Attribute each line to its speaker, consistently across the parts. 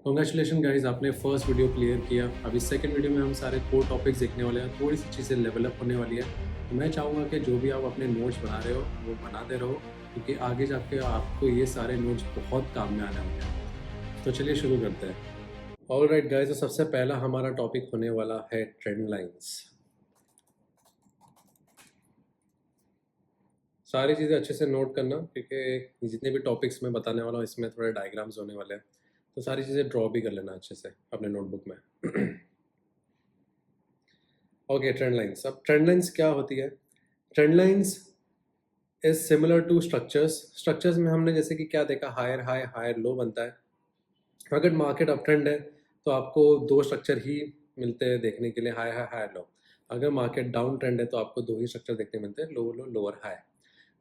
Speaker 1: Congratulation guys, आपने first video clear किया। अभी सेकंड वीडियो में हम सारे कोर टॉपिक्स देखने वाले हैं, थोड़ी सी चीज़ें लेवल अप होने वाली है। तो मैं चाहूँगा कि जो भी आप अपने नोट्स बना रहे हो वो बनाते रहो, क्योंकि आगे जाके आपको ये सारे नोट्स बहुत काम में आने वाले हैं। तो चलिए शुरू करते हैं। ऑल राइट गाइज, तो सबसे पहला हमारा टॉपिक होने वाला है ट्रेंड लाइन्स। सारी चीज़ें अच्छे से नोट करना, क्योंकि जितने भी टॉपिक्स मैं बताने वाला हूँ इसमें थोड़े डायग्राम्स होने वाले हैं, तो सारी चीज़ें ड्रॉ भी कर लेना अच्छे से अपने नोटबुक में। Okay, trend lines. अब ट्रेंड लाइन्स क्या होती है? Trend lines is similar to structures में हमने जैसे कि क्या देखा, हायर हाई हायर लो बनता है। अगर मार्केट अप ट्रेंड है तो आपको दो स्ट्रक्चर ही मिलते हैं देखने के लिए, हाई हाई हायर लो। अगर मार्केट डाउन ट्रेंड है तो आपको दो ही स्ट्रक्चर देखने मिलते हैं, लोअर लो लोअर हाई।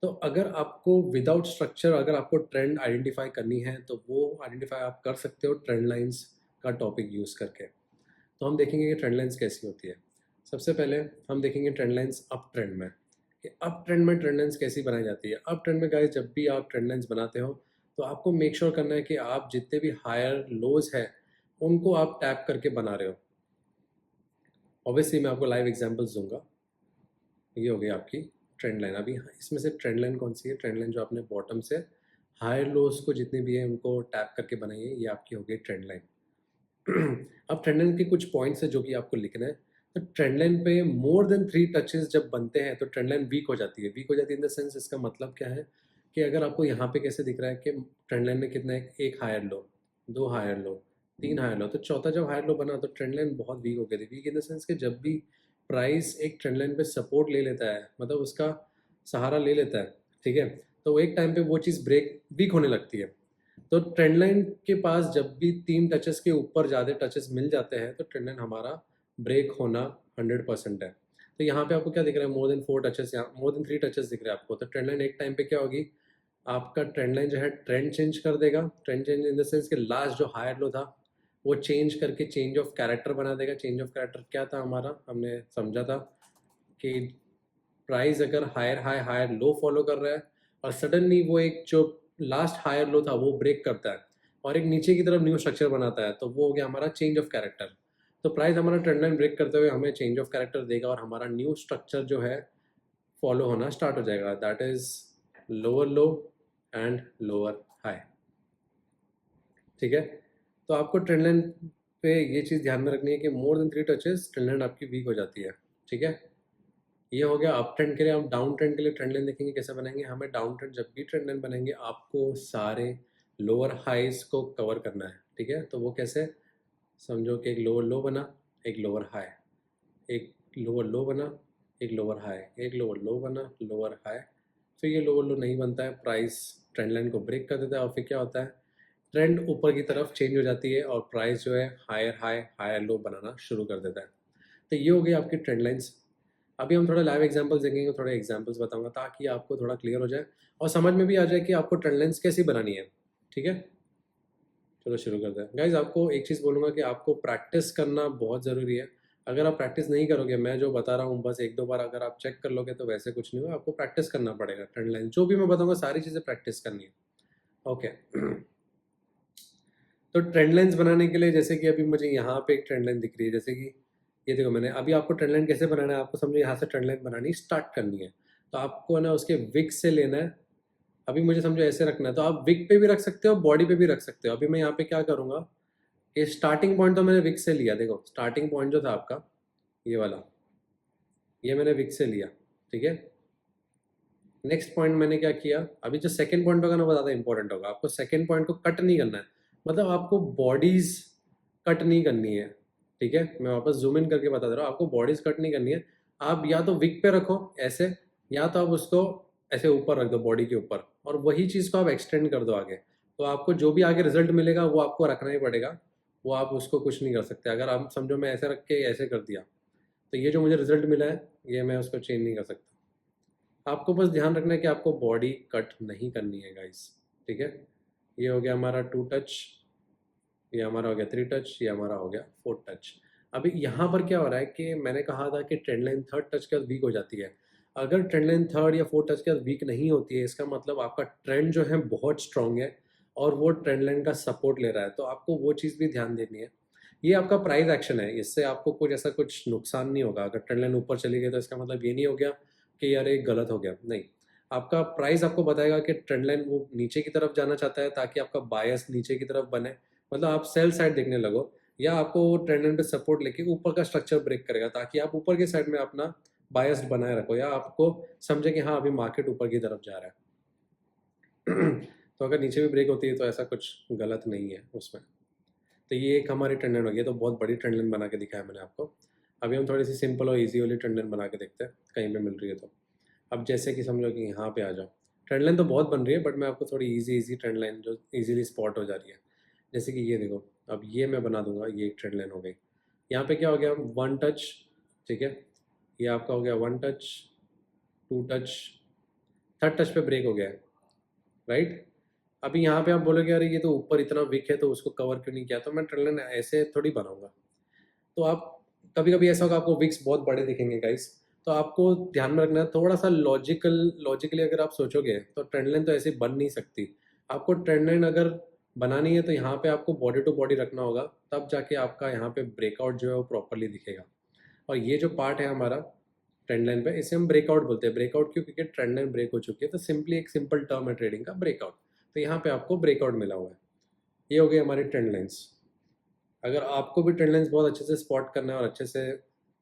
Speaker 1: तो अगर आपको विदाउट स्ट्रक्चर अगर आपको ट्रेंड आइडेंटिफाई करनी है तो वो आइडेंटिफाई आप कर सकते हो ट्रेंड लाइन्स का टॉपिक यूज़ करके। तो हम देखेंगे कि ट्रेंड लाइन्स कैसी होती है। सबसे पहले हम देखेंगे ट्रेंड लाइन्स अप ट्रेंड में, कि अप ट्रेंड में ट्रेंड लाइन्स कैसी बनाई जाती है। अप ट्रेंड में गाइस, जब भी आप ट्रेंड लाइन्स बनाते हो तो आपको मेक श्योर करना है कि आप जितने भी हायर लोज है उनको आप टैप करके बना रहे हो। ऑब्वियसली मैं आपको लाइव एग्जांपल्स दूंगा। ये हो गई आपकी ट्रेंड लाइन। अभी इसमें से ट्रेंड लाइन कौन सी है? ट्रेंड लाइन जो आपने बॉटम से हायर लोज को जितने भी है उनको टैप करके बनाई है, ये आपकी हो गई ट्रेंड लाइन। अब ट्रेंड लाइन के कुछ पॉइंट्स है जो कि आपको लिखना है। तो ट्रेंड लाइन पे मोर देन 3 टचेस जब बनते हैं तो ट्रेंड लाइन वीक हो जाती है। वीक हो जाती है इन द सेंस, इसका मतलब क्या है कि अगर आपको यहाँ पे कैसे दिख रहा है कि ट्रेंड लाइन में कितना है, एक हायर लो, दो हायर लो, तीन हायर लो, तो चौथा जब हायर लो बना तो ट्रेंड लाइन बहुत वीक हो गई थी। वीक इन द सेंस कि जब भी प्राइस एक ट्रेंड लाइन पे सपोर्ट ले लेता है, मतलब उसका सहारा ले लेता है, ठीक है, तो वो एक टाइम पे वो चीज़ ब्रेक वीक होने लगती है। तो ट्रेंड लाइन के पास जब भी 3 टचेस के ऊपर ज़्यादा टचेस मिल जाते हैं तो ट्रेंड लाइन हमारा ब्रेक होना 100% है। तो यहाँ पे आपको क्या दिख रहा है? मोर देन 4 टचेस, यहाँ मोर देन 3 टचेस दिख रहे हैं आपको। तो ट्रेंड लाइन एक टाइम पे क्या होगी, आपका ट्रेंड लाइन जो है ट्रेंड चेंज कर देगा। Trend change in the sense कि लास्ट जो हायर लो था वो चेंज करके चेंज ऑफ कैरेक्टर बना देगा। चेंज ऑफ कैरेक्टर क्या था हमारा? हमने समझा था कि प्राइस अगर higher high higher low follow कर रहा है और सडनली वो एक जो लास्ट हायर लो था वो ब्रेक करता है और एक नीचे की तरफ न्यू स्ट्रक्चर बनाता है, तो वो हो गया हमारा चेंज ऑफ कैरेक्टर। तो प्राइस हमारा ट्रेंड लाइन ब्रेक करते हुए हमें चेंज ऑफ कैरेक्टर देगा और हमारा न्यू स्ट्रक्चर जो है फॉलो होना स्टार्ट हो जाएगा, that is lower low and lower high. ठीक है, तो आपको ट्रेंड लाइन पे ये चीज़ ध्यान में रखनी है कि more than 3 touches trend line आपकी वीक हो जाती है। ठीक है, ये हो गया अप ट्रेंड के लिए। हम डाउन ट्रेंड के लिए ट्रेंड लाइन देखेंगे कैसे बनाएंगे। हमें डाउन ट्रेंड जब भी ट्रेंड लाइन बनाएंगे आपको सारे लोअर हाईज को कवर करना है। ठीक है, तो वो कैसे? समझो कि एक लोअर लो बना, एक लोअर हाई, एक लोअर लो बना, एक लोअर हाई, एक लोअर लो बना, लोअर हाई। फिर ये लोअर लो नहीं बनता है, प्राइस ट्रेंड लाइन को ब्रेक कर देता है और फिर क्या होता है, ट्रेंड ऊपर की तरफ चेंज हो जाती है और प्राइस जो है हायर हाई हायर लो बनाना शुरू कर देता है। तो ये हो गई आपकी ट्रेंड लाइन्स। अभी हम थोड़ा लाइव एग्जांपल्स देखेंगे, थोड़े एग्जांपल्स बताऊंगा ताकि आपको थोड़ा क्लियर हो जाए और समझ में भी आ जाए कि आपको ट्रेंड लाइन्स कैसी बनानी है। ठीक है, चलो शुरू करते हैं। गाइज, आपको एक चीज़ बोलूँगा कि आपको प्रैक्टिस करना बहुत ज़रूरी है। अगर आप प्रैक्टिस नहीं करोगे, मैं जो बता रहा हूँ बस एक दो बार अगर आप चेक कर लोगे तो वैसे कुछ नहीं होगा। आपको प्रैक्टिस करना पड़ेगा। ट्रेंड लाइन जो भी मैं बताऊँगा सारी चीज़ें प्रैक्टिस करनी है। ओके, तो ट्रेंड लाइन्स बनाने के लिए जैसे कि अभी मुझे यहाँ पे एक ट्रेंड लाइन दिख रही है, जैसे कि ये देखो, मैंने अभी आपको ट्रेंड लाइन कैसे बनाना है आपको समझो, यहाँ से ट्रेंड लाइन बनानी स्टार्ट करनी है तो आपको ना उसके विक से लेना है। अभी मुझे समझो ऐसे रखना है तो आप विक पे भी रख सकते हो, बॉडी पे भी रख सकते हो। अभी मैं यहाँ पे क्या करूँगा कि स्टार्टिंग पॉइंट तो मैंने विक से लिया। देखो स्टार्टिंग पॉइंट जो था आपका ये वाला, ये मैंने विक से लिया। ठीक है, नेक्स्ट पॉइंट मैंने क्या किया, अभी जो सेकंड पॉइंट होगा ना वो ज़्यादा इंपॉर्टेंट होगा। आपको सेकंड पॉइंट को कट नहीं करना है, मतलब आपको बॉडीज कट नहीं करनी है। ठीक है, मैं वापस जूम इन करके बता दे रहा हूँ, आपको बॉडीज कट नहीं करनी है। आप या तो विक पे रखो ऐसे, या तो आप उसको ऐसे ऊपर रख दो बॉडी के ऊपर और वही चीज़ को आप एक्सटेंड कर दो आगे। तो आपको जो भी आगे रिजल्ट मिलेगा वो आपको रखना ही पड़ेगा, वो आप उसको कुछ नहीं कर सकते। अगर आप समझो मैं ऐसे रख के ऐसे कर दिया तो ये जो मुझे रिजल्ट मिला है ये मैं उसको चेंज नहीं कर सकता। आपको बस ध्यान रखना है कि आपको बॉडी कट नहीं करनी है गाइस। ठीक है, ये हो गया हमारा 2 टच, ये हमारा हो गया 3 टच, ये हमारा हो गया 4 टच। अभी यहाँ पर क्या हो रहा है कि मैंने कहा था कि ट्रेंड लाइन थर्ड टच के बाद वीक हो जाती है। अगर ट्रेंड लाइन थर्ड या फोर्थ टच के बाद वीक नहीं होती है इसका मतलब आपका ट्रेंड जो है बहुत स्ट्रांग है और वो ट्रेंड लाइन का सपोर्ट ले रहा है, तो आपको वो चीज़ भी ध्यान देनी है। ये आपका प्राइस एक्शन है, इससे आपको कुछ ऐसा कुछ नुकसान नहीं होगा। अगर ट्रेंड लाइन ऊपर चली गई तो इसका मतलब ये नहीं हो गया कि यार ये गलत हो गया, नहीं। आपका प्राइस आपको बताएगा कि ट्रेंड लाइन वो नीचे की तरफ जाना चाहता है ताकि आपका बायस नीचे की तरफ बने, मतलब आप सेल साइड देखने लगो, या आपको वो ट्रेंड लाइन पे सपोर्ट लेके ऊपर का स्ट्रक्चर ब्रेक करेगा ताकि आप ऊपर के साइड में अपना बायस बनाए रखो, या आपको समझे कि हाँ अभी मार्केट ऊपर की तरफ जा रहा है। तो अगर नीचे भी ब्रेक होती है तो ऐसा कुछ गलत नहीं है उसमें। तो ये एक हमारी ट्रेंड लाइन होगी, तो बहुत बड़ी ट्रेंड लाइन बना के दिखाया मैंने आपको। अभी हम थोड़ी सी सिंपल और इजी वाली ट्रेंड लाइन बना के देखते हैं, कहीं पे मिल रही है तो। अब जैसे कि समझो कि यहाँ पे आ जाओ, ट्रेंड लाइन तो बहुत बन रही है बट मैं आपको थोड़ी इजी ट्रेंड लाइन जो इजीली स्पॉट हो जा रही है, जैसे कि ये देखो, अब ये मैं बना दूंगा, ये एक ट्रेंड लाइन हो गई। यहाँ पे क्या हो गया, वन टच, ठीक है, ये आपका हो गया one touch, two touch, third touch पे ब्रेक हो गया है, राइट। अभी यहाँ पे आप बोलोगे अरे ये तो ऊपर इतना वीक है तो उसको कवर क्यों नहीं किया, तो मैं ट्रेंड लाइन ऐसे थोड़ी बनाऊंगा। तो आप कभी कभी ऐसा होगा आपको विक्स बहुत बड़े दिखेंगे गाइस, तो आपको ध्यान में रखना है थोड़ा सा लॉजिकली अगर आप सोचोगे तो ट्रेंड लाइन तो ऐसे बन नहीं सकती। आपको ट्रेंड लाइन अगर बनानी है तो यहाँ पे आपको बॉडी टू बॉडी रखना होगा, तब जाके आपका यहाँ पे ब्रेकआउट जो है वो प्रॉपरली दिखेगा। और ये जो पार्ट है हमारा ट्रेंड लाइन पे, इसे हम ब्रेकआउट बोलते हैं। ब्रेकआउट क्यों, क्योंकि ट्रेंड लाइन ब्रेक हो चुकी है, तो सिंपली एक सिंपल टर्म है ट्रेडिंग का, ब्रेकआउट। तो यहाँ पे आपको ब्रेकआउट मिला हुआ है। ये हो गई हमारी ट्रेंड लाइन्स। अगर आपको भी ट्रेंड लाइन्स बहुत अच्छे से स्पॉट करना है और अच्छे से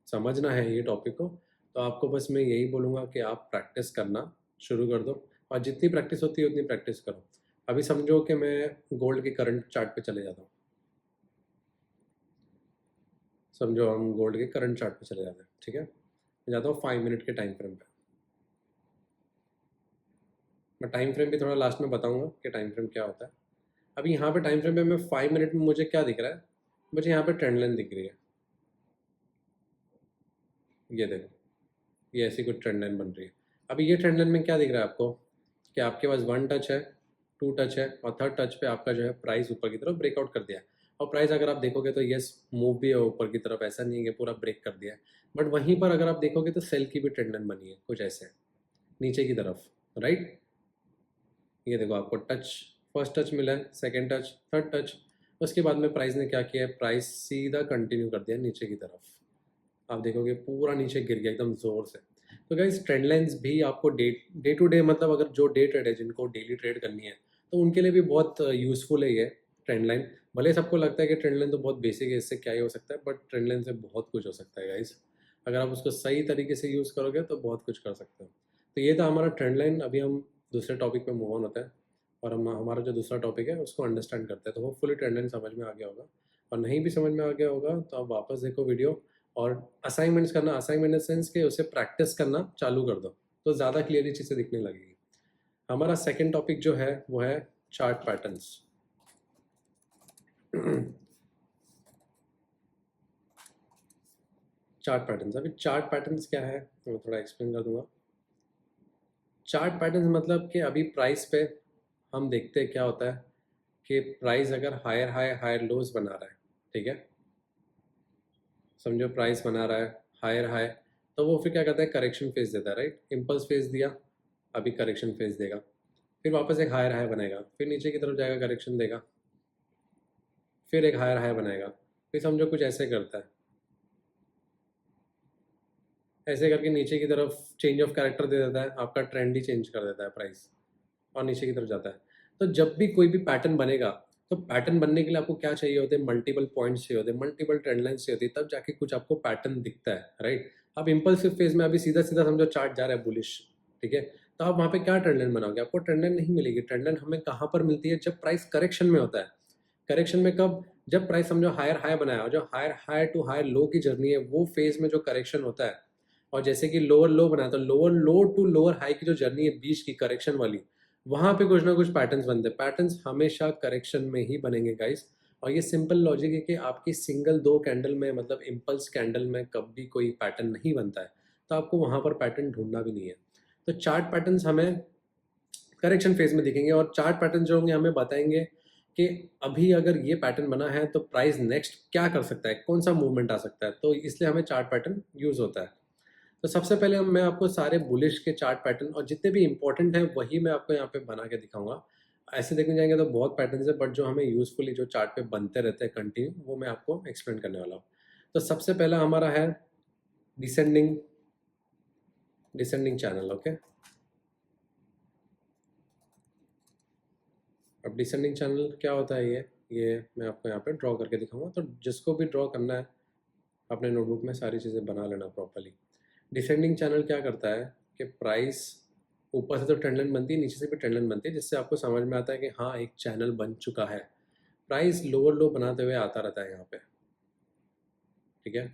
Speaker 1: समझना है ये टॉपिक को, तो आपको बस मैं यही बोलूँगा कि आप प्रैक्टिस करना शुरू कर दो, और जितनी प्रैक्टिस होती है उतनी प्रैक्टिस करो। अभी समझो कि मैं गोल्ड के करंट चार्ट पे चले जाता हूँ, समझो हम गोल्ड के करंट चार्ट पे चले जाते हैं, ठीक है। मैं जाता हूँ 5 मिनट के टाइम फ्रेम पे। मैं टाइम फ्रेम भी थोड़ा लास्ट में बताऊँगा कि टाइम फ्रेम क्या होता है। अभी यहाँ पे टाइम फ्रेम पे मैं 5 मिनट में मुझे क्या दिख रहा है, मुझे यहाँ पे ट्रेंड लाइन दिख रही है, ये देखो, ये ऐसी कुछ ट्रेंड लाइन बन रही है। अभी ये ट्रेंड लाइन में क्या दिख रहा है आपको कि आपके पास वन टच है, टू टच है, और थर्ड टच पे आपका जो है प्राइस ऊपर की तरफ ब्रेकआउट कर दिया है। और प्राइस अगर आप देखोगे तो यस मूव भी है ऊपर की तरफ, ऐसा नहीं है कि पूरा ब्रेक कर दिया है, बट वहीं पर अगर आप देखोगे तो सेल की भी ट्रेंड लाइन बनी है कुछ ऐसे नीचे की तरफ, राइट। ये देखो आपको टच, फर्स्ट टच मिला है, सेकेंड टच, थर्ड टच, उसके बाद में प्राइस ने क्या किया है, प्राइस सीधा कंटिन्यू कर दिया नीचे की तरफ। आप देखोगे पूरा नीचे गिर गया एकदम ज़ोर से। तो गाइस ट्रेंड लाइंस भी आपको डे टू डे, मतलब अगर जो डे ट्रेड है, जिनको डेली ट्रेड करनी है, तो उनके लिए भी बहुत यूज़फुल है ये ट्रेंड लाइन। भले सबको लगता है कि ट्रेंड लाइन तो बहुत बेसिक है, इससे क्या ही हो सकता है, बट ट्रेंड लाइन से बहुत कुछ हो सकता है गाइस। अगर आप उसको सही तरीके से यूज़ करोगे तो बहुत कुछ कर सकते हो। तो ये था हमारा ट्रेंड लाइन। अभी हम दूसरे टॉपिक पे मूव ऑन होता है, और हम हमारा जो दूसरा टॉपिक है उसको अंडरस्टैंड करते हैं। तो होपफुली ट्रेंड लाइन समझ में आ गया होगा, और नहीं भी समझ में आ गया होगा तो आप वापस देखो वीडियो, और असाइनमेंट्स करना, असाइनमेंट इन सेंस के उसे प्रैक्टिस करना चालू कर दो, तो ज़्यादा क्लियरली चीज़ें दिखने लगेगी। हमारा सेकंड टॉपिक जो है वो है चार्ट पैटर्न्स। चार्ट पैटर्न्स, अभी चार्ट पैटर्न्स क्या है तो मैं थोड़ा एक्सप्लेन कर दूंगा। चार्ट पैटर्न्स मतलब कि अभी प्राइस पे हम देखते हैं क्या होता है कि प्राइस अगर हायर हाई हायर लोज बना रहा है, ठीक है, समझो प्राइस बना रहा है हायर हाई, तो वो फिर क्या करता है, करेक्शन फेज देता है, राइट। इम्पल्स फेज दिया, अभी करेक्शन फेज देगा, फिर वापस एक हायर हाई बनाएगा, फिर नीचे की तरफ जाएगा, करेक्शन देगा, फिर एक हायर हाई बनाएगा, फिर समझो कुछ ऐसे करता है, ऐसे करके नीचे की तरफ चेंज ऑफ कैरेक्टर दे देता है, आपका ट्रेंड ही चेंज कर देता है प्राइस, और नीचे की तरफ जाता है। तो जब भी कोई भी पैटर्न बनेगा, तो पैटर्न बनने के लिए आपको क्या चाहिए होते हैं, मल्टीपल पॉइंट्स चाहिए होते हैं, मल्टीपल ट्रेंड लाइन्स चाहिए होती है, तब जाके कुछ आपको पैटर्न दिखता है, राइट। अब इम्पल्सिव फेज में अभी सीधा सीधा समझो चार्ट जा रहा है बुलिश, ठीक है, तो आप वहाँ पे क्या ट्रेंड लाइन बनाओगे, आपको ट्रेंड लाइन नहीं मिलेगी। ट्रेंड लाइन हमें कहाँ पर मिलती है, जब प्राइस करेक्शन में होता है। करेक्शन में कब, जब प्राइस समझो हायर हाई बनाया, और जो higher high to higher low की जर्नी है, वो फेज में जो करेक्शन होता है, और जैसे कि लोअर लो बनाया, तो lower low to lower high की जो जर्नी है बीच की करेक्शन वाली, वहां पे कुछ ना कुछ पैटर्न्स बनते हैं। पैटर्न्स हमेशा करेक्शन में ही बनेंगे गाइस, और ये सिंपल लॉजिक है कि आपकी सिंगल दो कैंडल में, मतलब इम्पल्स कैंडल में कभी कोई पैटर्न नहीं बनता है, तो आपको वहां पर पैटर्न ढूंढना भी नहीं है। तो चार्ट पैटर्न्स हमें करेक्शन फेज में दिखेंगे, और चार्ट पैटर्न जो होंगे हमें बताएंगे कि अभी अगर ये पैटर्न बना है तो प्राइस नेक्स्ट क्या कर सकता है, कौन सा मूवमेंट आ सकता है, तो इसलिए हमें चार्ट पैटर्न यूज होता है। तो सबसे पहले मैं आपको सारे बुलिश के चार्ट पैटर्न और जितने भी इंपॉर्टेंट हैं वही मैं आपको यहाँ पे बना के दिखाऊंगा। ऐसे देखने जाएंगे तो बहुत पैटर्न्स है, बट जो हमें यूजफुली जो चार्ट पे बनते रहते हैं कंटिन्यू, वो मैं आपको एक्सप्लेन करने वाला हूँ। तो सबसे पहला हमारा है डिसेंडिंग डिसेंडिंग चैनल। ओके, अब डिसेंडिंग चैनल क्या होता है, ये मैं आपको यहाँ पे ड्रॉ करके दिखाऊंगा, तो जिसको भी ड्रॉ करना है अपने नोटबुक में सारी चीज़ें बना लेना प्रॉपर्ली। डिसेंडिंग चैनल क्या करता है कि प्राइस ऊपर से तो ट्रेंड लाइन बनती है, नीचे से भी ट्रेंड लाइन बनती है, जिससे आपको समझ में आता है कि हाँ एक चैनल बन चुका है। प्राइस लोअर लो बनाते हुए आता रहता है यहाँ पे, ठीक है।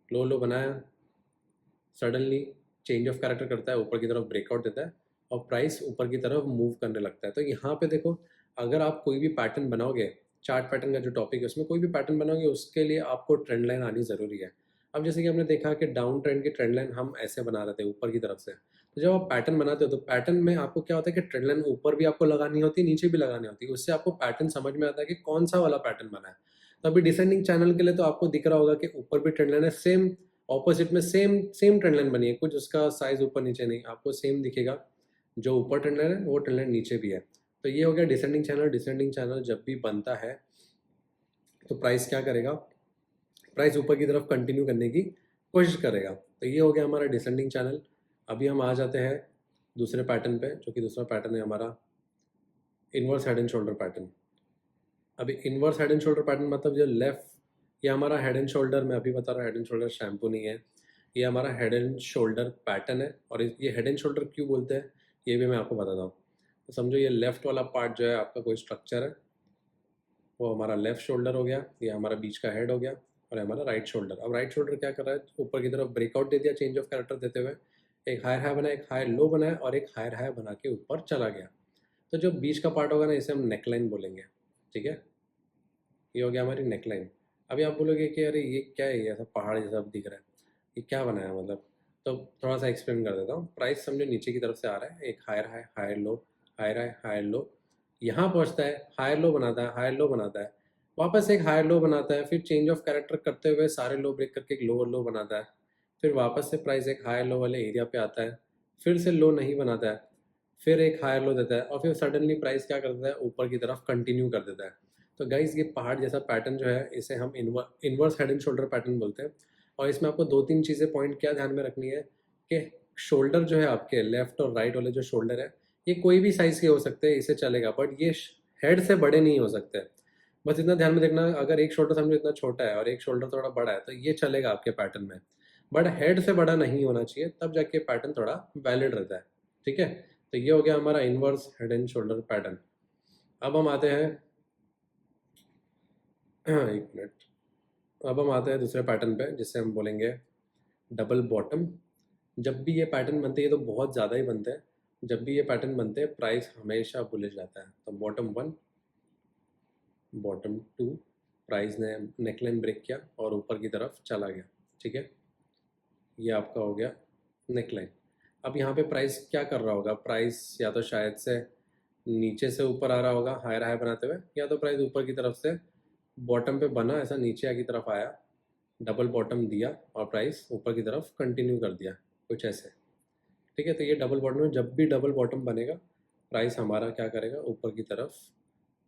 Speaker 1: लो लो बनाया, सडनली चेंज ऑफ कैरेक्टर करता है, ऊपर की तरफ ब्रेकआउट देता है और प्राइस ऊपर की तरफ मूव करने लगता है। तो यहाँ पे देखो, अगर आप कोई भी पैटर्न बनाओगे, चार्ट पैटर्न का जो टॉपिक है उसमें कोई भी पैटर्न बनाओगे, उसके लिए आपको ट्रेंड लाइन आनी ज़रूरी है। अब जैसे कि हमने देखा कि डाउन ट्रेंड की ट्रेंड लाइन हम ऐसे बना रहे थे ऊपर की तरफ से, तो जब आप पैटर्न बनाते हो तो पैटर्न में आपको क्या होता है कि ट्रेंड लाइन ऊपर भी आपको लगानी होती है, नीचे भी लगानी होती है, उससे आपको पैटर्न समझ में आता है कि कौन सा वाला पैटर्न बना है। तो अभी डिसेंडिंग चैनल के लिए तो आपको दिख रहा होगा कि ऊपर भी ट्रेंड लाइन है, सेम ऑपोजिट में सेम सेम ट्रेंड लाइन बनी है, कुछ उसका साइज ऊपर नीचे नहीं, आपको सेम दिखेगा। जो ऊपर ट्रेंड लाइन है वो ट्रेंड लाइन नीचे भी है। तो ये हो गया डिसेंडिंग चैनल। डिसेंडिंग चैनल जब भी बनता है तो प्राइस क्या करेगा, प्राइस ऊपर की तरफ कंटिन्यू करने की कोशिश करेगा। तो ये हो गया हमारा डिसेंडिंग चैनल। अभी हम आ जाते हैं दूसरे पैटर्न पे, जो कि दूसरा पैटर्न है हमारा inverse head and shoulder pattern. अभी inverse head and shoulder pattern मतलब जो लेफ्ट, ये हमारा हेड एंड शोल्डर, मैं अभी बता रहा हूँ हेड एंड शोल्डर शैम्पू नहीं है, ये हमारा हेड एंड शोल्डर पैटर्न है। और ये हेड एंड शोल्डर क्यों बोलते हैं ये भी मैं आपको बताता हूँ। तो समझो ये लेफ्ट वाला पार्ट जो है आपका कोई स्ट्रक्चर है, वो हमारा लेफ्ट शोल्डर हो गया, ये हमारा बीच का हेड हो गया, और हमारा राइट शोल्डर। अब राइट शोल्डर क्या कर रहा है, ऊपर की तरफ ब्रेकआउट दे दिया चेंज ऑफ कैरेक्टर देते हुए, एक हायर हाई बनाया, एक हायर लो बनाया और एक हायर हाई बना के ऊपर चला गया। तो जो बीच का पार्ट होगा ना, इसे हम नेकलाइन बोलेंगे, ठीक है। ये हो गया हमारी नेकलाइन। अभी आप बोलोगे कि अरे ये क्या है, ये ऐसा पहाड़ जैसा दिख रहा है, ये क्या बनाया मतलब। तो थोड़ा सा एक्सप्लेन कर देता हूँ। प्राइस समझो नीचे की तरफ से आ रहा है, एक higher high higher low, higher high higher low, यहाँ पहुँचता है, हायर लो बनाता है, हायर लो बनाता है, वापस एक हायर लो बनाता है, फिर चेंज ऑफ कैरेक्टर करते हुए सारे लो ब्रेक करके एक लोअर लो बनाता है, फिर वापस से प्राइस एक हायर लो वाले एरिया पे आता है, फिर से लो नहीं बनाता है, फिर एक हायर लो देता है, और फिर सडनली प्राइस क्या करता है, ऊपर की तरफ कंटिन्यू कर देता है। तो गाइस ये पहाड़ जैसा पैटर्न जो है, इसे हम inverse head and shoulder pattern बोलते हैं। और इसमें आपको दो तीन चीज़ें पॉइंट क्या ध्यान में रखनी है कि शोल्डर जो है आपके लेफ्ट और राइट वाले जो शोल्डर है, ये कोई भी साइज़ के हो सकते हैं, इसे चलेगा, बट ये हेड से बड़े नहीं हो सकते। बस इतना ध्यान में देखना, अगर एक शोल्डर समझो इतना छोटा है और एक शोल्डर थोड़ा बड़ा है तो ये चलेगा आपके पैटर्न में, बट हेड से बड़ा नहीं होना चाहिए, तब जाके पैटर्न थोड़ा वैलिड रहता है, ठीक है। तो ये हो गया हमारा inverse head and shoulder pattern. अब हम आते हैं एक मिनट, अब हम आते हैं दूसरे पैटर्न पे, जिससे हम बोलेंगे डबल बॉटम। जब भी ये पैटर्न बनते हैं, ये तो बहुत ज़्यादा ही बनते हैं, जब भी ये पैटर्न बनते हैं प्राइस हमेशा बुलिश जाता है। तो bottom one, bottom two, price ने नेकलाइन ब्रेक किया और ऊपर की तरफ चला गया, ठीक है। ये आपका हो गया नेकलाइन। अब यहाँ पे प्राइस क्या कर रहा होगा, प्राइस या तो शायद से नीचे से ऊपर आ रहा होगा हायर हाई बनाते हुए, या तो प्राइस ऊपर की तरफ से बॉटम पे बना ऐसा नीचे की तरफ आया, डबल बॉटम दिया और प्राइस ऊपर की तरफ कंटिन्यू कर दिया, कुछ ऐसे, ठीक है। तो ये डबल बॉटम में जब भी डबल बॉटम बनेगा प्राइस हमारा क्या करेगा, ऊपर की तरफ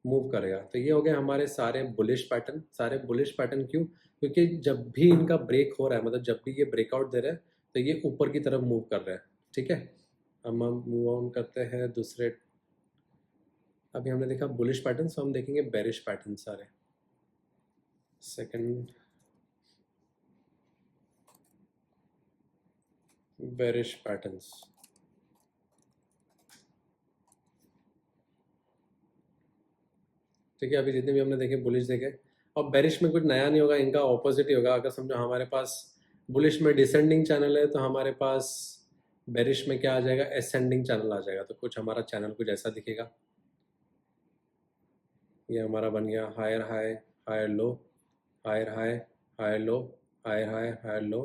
Speaker 1: मूव करेगा। तो ये हो गए हमारे सारे बुलिश पैटर्न। सारे बुलिश पैटर्न क्यों, क्योंकि जब भी इनका ब्रेक हो रहा है, मतलब जब भी ये ब्रेकआउट दे रहे हैं तो ये ऊपर की तरफ मूव कर रहे हैं, ठीक है। हम मूव ऑन करते हैं दूसरे। अभी हमने देखा बुलिश पैटर्न, तो हम देखेंगे बेरिश पैटर्न सारे। Second, bearish patterns. ठीक है, अभी जितने भी हमने देखे बुलिश देखे, और बेरिश में कुछ नया नहीं होगा, इनका ऑपोजिट ही होगा। अगर समझो हमारे पास बुलिश में डिसेंडिंग चैनल है, तो हमारे पास बेरिश में क्या आ जाएगा, एसेंडिंग चैनल आ जाएगा। तो कुछ हमारा चैनल कुछ ऐसा दिखेगा। ये हमारा बन गया higher high higher low, higher high higher low, higher high higher low.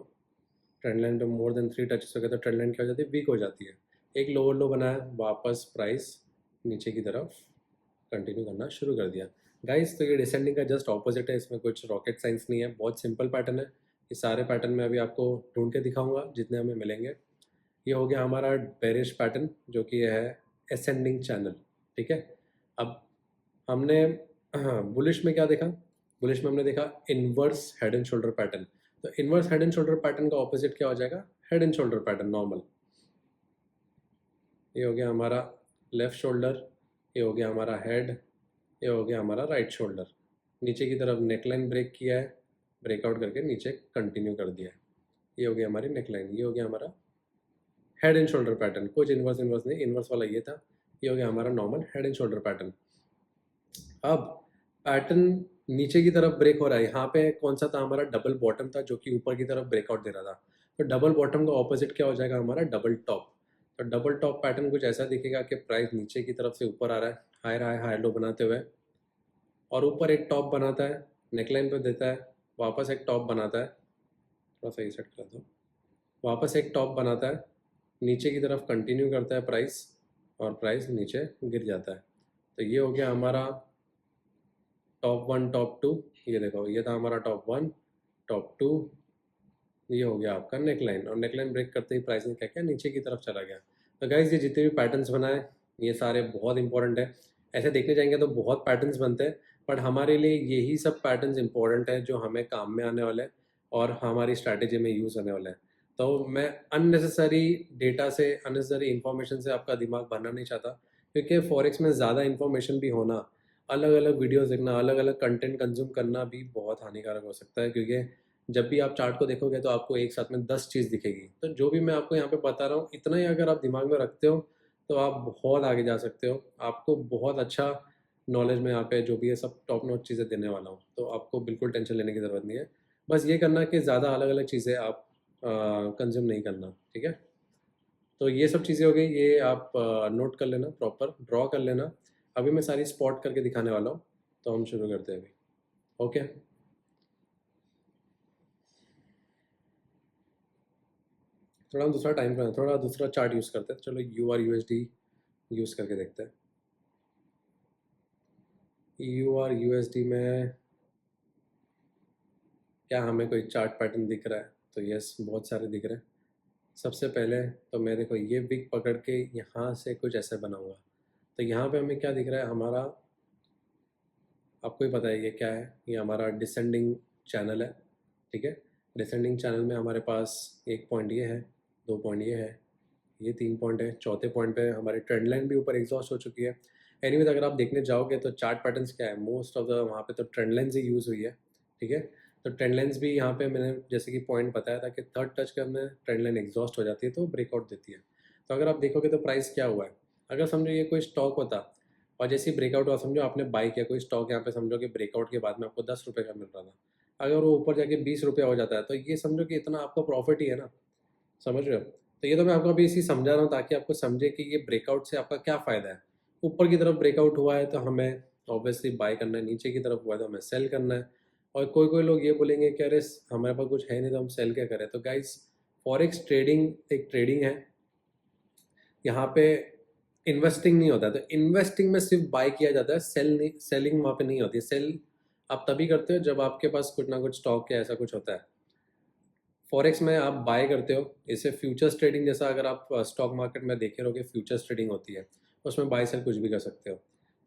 Speaker 1: Trend line पे मोर देन 3 टचेस हो गया तो ट्रेंड लाइन क्या हो जाती है, वीक हो जाती है। एक लोअर लो बनाया, वापस प्राइस नीचे की तरफ कंटिन्यू करना शुरू कर दिया। गाइस तो ये डिसेंडिंग का जस्ट ऑपोजिट है, इसमें कुछ रॉकेट साइंस नहीं है, बहुत सिंपल पैटर्न है। ये सारे पैटर्न मैं अभी आपको ढूंढ के दिखाऊंगा जितने हमें मिलेंगे। ये हो गया हमारा बेरिश पैटर्न, जो कि है एसेंडिंग चैनल, ठीक है। अब हमने बुलिश में क्या देखा, बुलिश में हमने देखा inverse head and shoulder pattern. तो inverse head and shoulder pattern का ऑपोजिट क्या हो जाएगा, head and shoulder pattern normal. ये हो गया हमारा लेफ्ट शोल्डर, ये हो गया हमारा हेड, ये हो गया हमारा राइट शोल्डर। नीचे की तरफ नेकलाइन ब्रेक किया है, ब्रेकआउट करके नीचे कंटिन्यू कर दिया है। ये हो गया हमारी नेकलाइन, ये हो गया हमारा हेड एंड शोल्डर पैटर्न। कुछ इन्वर्स इन्वर्स नहीं, इन्वर्स वाला ये था। ये हो गया हमारा normal head and shoulder pattern. अब पैटर्न नीचे की तरफ ब्रेक हो रहा है। यहाँ पे कौन सा था हमारा, डबल बॉटम था जो कि ऊपर की तरफ ब्रेकआउट दे रहा था। तो डबल बॉटम का ऑपोजिट क्या हो जाएगा हमारा, डबल टॉप। तो डबल टॉप पैटर्न कुछ ऐसा दिखेगा कि प्राइस नीचे की तरफ से ऊपर आ रहा है, हायर हाई हाई लो बनाते हुए, और ऊपर एक टॉप बनाता है, नेकलाइन पे देता है, वापस एक टॉप बनाता है, थोड़ा सा सेट कर दो, वापस एक टॉप बनाता है, नीचे की तरफ कंटिन्यू करता है प्राइस, और प्राइस नीचे गिर जाता है। तो ये हो गया हमारा टॉप 1 टॉप 2। ये देखो, ये था हमारा टॉप 1 टॉप 2। ये हो गया आपका नेकलाइन, और नेकलाइन ब्रेक करते ही प्राइस ने क्या किया, नीचे की तरफ चला गया। तो गाइज ये जितने भी पैटर्न्स बनाए ये सारे बहुत इंपॉर्टेंट है। ऐसे देखने जाएंगे तो बहुत पैटर्न्स बनते हैं, बट हमारे लिए यही सब पैटर्न्स इंपॉर्टेंट है जो हमें काम में आने वाले हैं और हमारी स्ट्रैटेजी में यूज़ होने वाले हैं। तो मैं अननेसेसरी डेटा से, अननेसेसरी इंफॉर्मेशन से आपका दिमाग भरना नहीं चाहता, क्योंकि फॉरेक्स में ज़्यादा इंफॉर्मेशन भी होना, अलग अलग वीडियोज़ देखना, अलग अलग कंटेंट कंज्यूम करना भी बहुत हानिकारक हो सकता है। क्योंकि जब भी आप चार्ट को देखोगे तो आपको एक साथ में 10 चीज़ दिखेगी। तो जो भी मैं आपको यहाँ पे बता रहा हूँ, इतना ही अगर आप दिमाग में रखते हो तो आप बहुत आगे जा सकते हो। आपको बहुत अच्छा नॉलेज में यहाँ पे जो भी है सब टॉप नॉच चीज़ें देने वाला हूँ, तो आपको बिल्कुल टेंशन लेने की ज़रूरत नहीं है। बस ये करना कि ज़्यादा अलग अलग चीज़ें आप कंज्यूम नहीं करना, ठीक है। तो ये सब चीज़ें हो गई, ये आप नोट कर लेना, प्रॉपर ड्रॉ कर लेना। अभी मैं सारी स्पॉट करके दिखाने वाला हूँ, तो हम शुरू करते हैं अभी। ओके, थोड़ा हम दूसरा टाइम फ्रेम, थोड़ा दूसरा चार्ट यूज़ करते हैं। चलो UR USD यूज़ करके देखते हैं। UR USD में क्या हमें कोई चार्ट पैटर्न दिख रहा है, तो यस बहुत सारे दिख रहे हैं। सबसे पहले तो मैं देखो ये विक पकड़ के यहाँ से कुछ ऐसे बनाऊंगा। तो यहाँ पे हमें क्या दिख रहा है हमारा, आपको ही पता है ये क्या है, ये हमारा डिसेंडिंग चैनल है, ठीक है। डिसेंडिंग चैनल में हमारे पास एक पॉइंट ये है, 2 पॉइंट ये है, ये 3 पॉइंट है, चौथे पॉइंट पे हमारी ट्रेंड लाइन भी ऊपर एग्जॉस्ट हो चुकी है। एनीवेज अगर आप देखने जाओगे तो चार्ट पैटर्न्स क्या है, मोस्ट ऑफ द वहाँ पे तो ट्रेंड लाइन्स ही यूज़ हुई है, ठीक है। तो ट्रेंड लाइन्स भी यहाँ पे मैंने जैसे कि पॉइंट बताया था कि थर्ड टच करने ट्रेंड लाइन एग्जॉस्ट हो जाती है तो ब्रेकआउट देती है। तो अगर आप देखोगे तो प्राइस क्या हुआ है, अगर समझो ये कोई स्टॉक होता और जैसे ही ब्रेकआउट हुआ, समझो आपने बाई किया कोई स्टॉक, यहाँ पे समझो कि ब्रेकआउट के बाद में आपको 10 रुपये का मिल रहा था, अगर वो ऊपर जाके 20 रुपये हो जाता है तो ये समझो कि इतना आपका प्रॉफिट ही है ना, समझ रहे हो। तो ये तो मैं आपको अभी इसी समझा रहा हूँ ताकि आपको समझे कि ये ब्रेकआउट से आपका क्या फ़ायदा है। ऊपर की तरफ ब्रेकआउट हुआ है तो हमें ऑब्वियसली बाय करना है, नीचे की तरफ हुआ है तो हमें सेल करना है। और कोई कोई लोग ये बोलेंगे कि अरे हमारे पास कुछ है नहीं तो हम सेल क्या करें। तो गाइस, फॉरेक्स ट्रेडिंग एक ट्रेडिंग है, यहाँ पे इन्वेस्टिंग नहीं होता है। तो इन्वेस्टिंग में सिर्फ बाय किया जाता है, सेल नहीं, सेलिंग वहाँ पे नहीं होती है। सेल आप तभी करते हो जब आपके पास कुछ ना कुछ स्टॉक या ऐसा कुछ होता है। फॉरेक्स में आप बाय करते हो, इसे फ्यूचर्स ट्रेडिंग जैसा अगर आप स्टॉक मार्केट में देखे रहोगे फ्यूचर्स ट्रेडिंग होती है, उसमें बाय सेल कुछ भी कर सकते हो।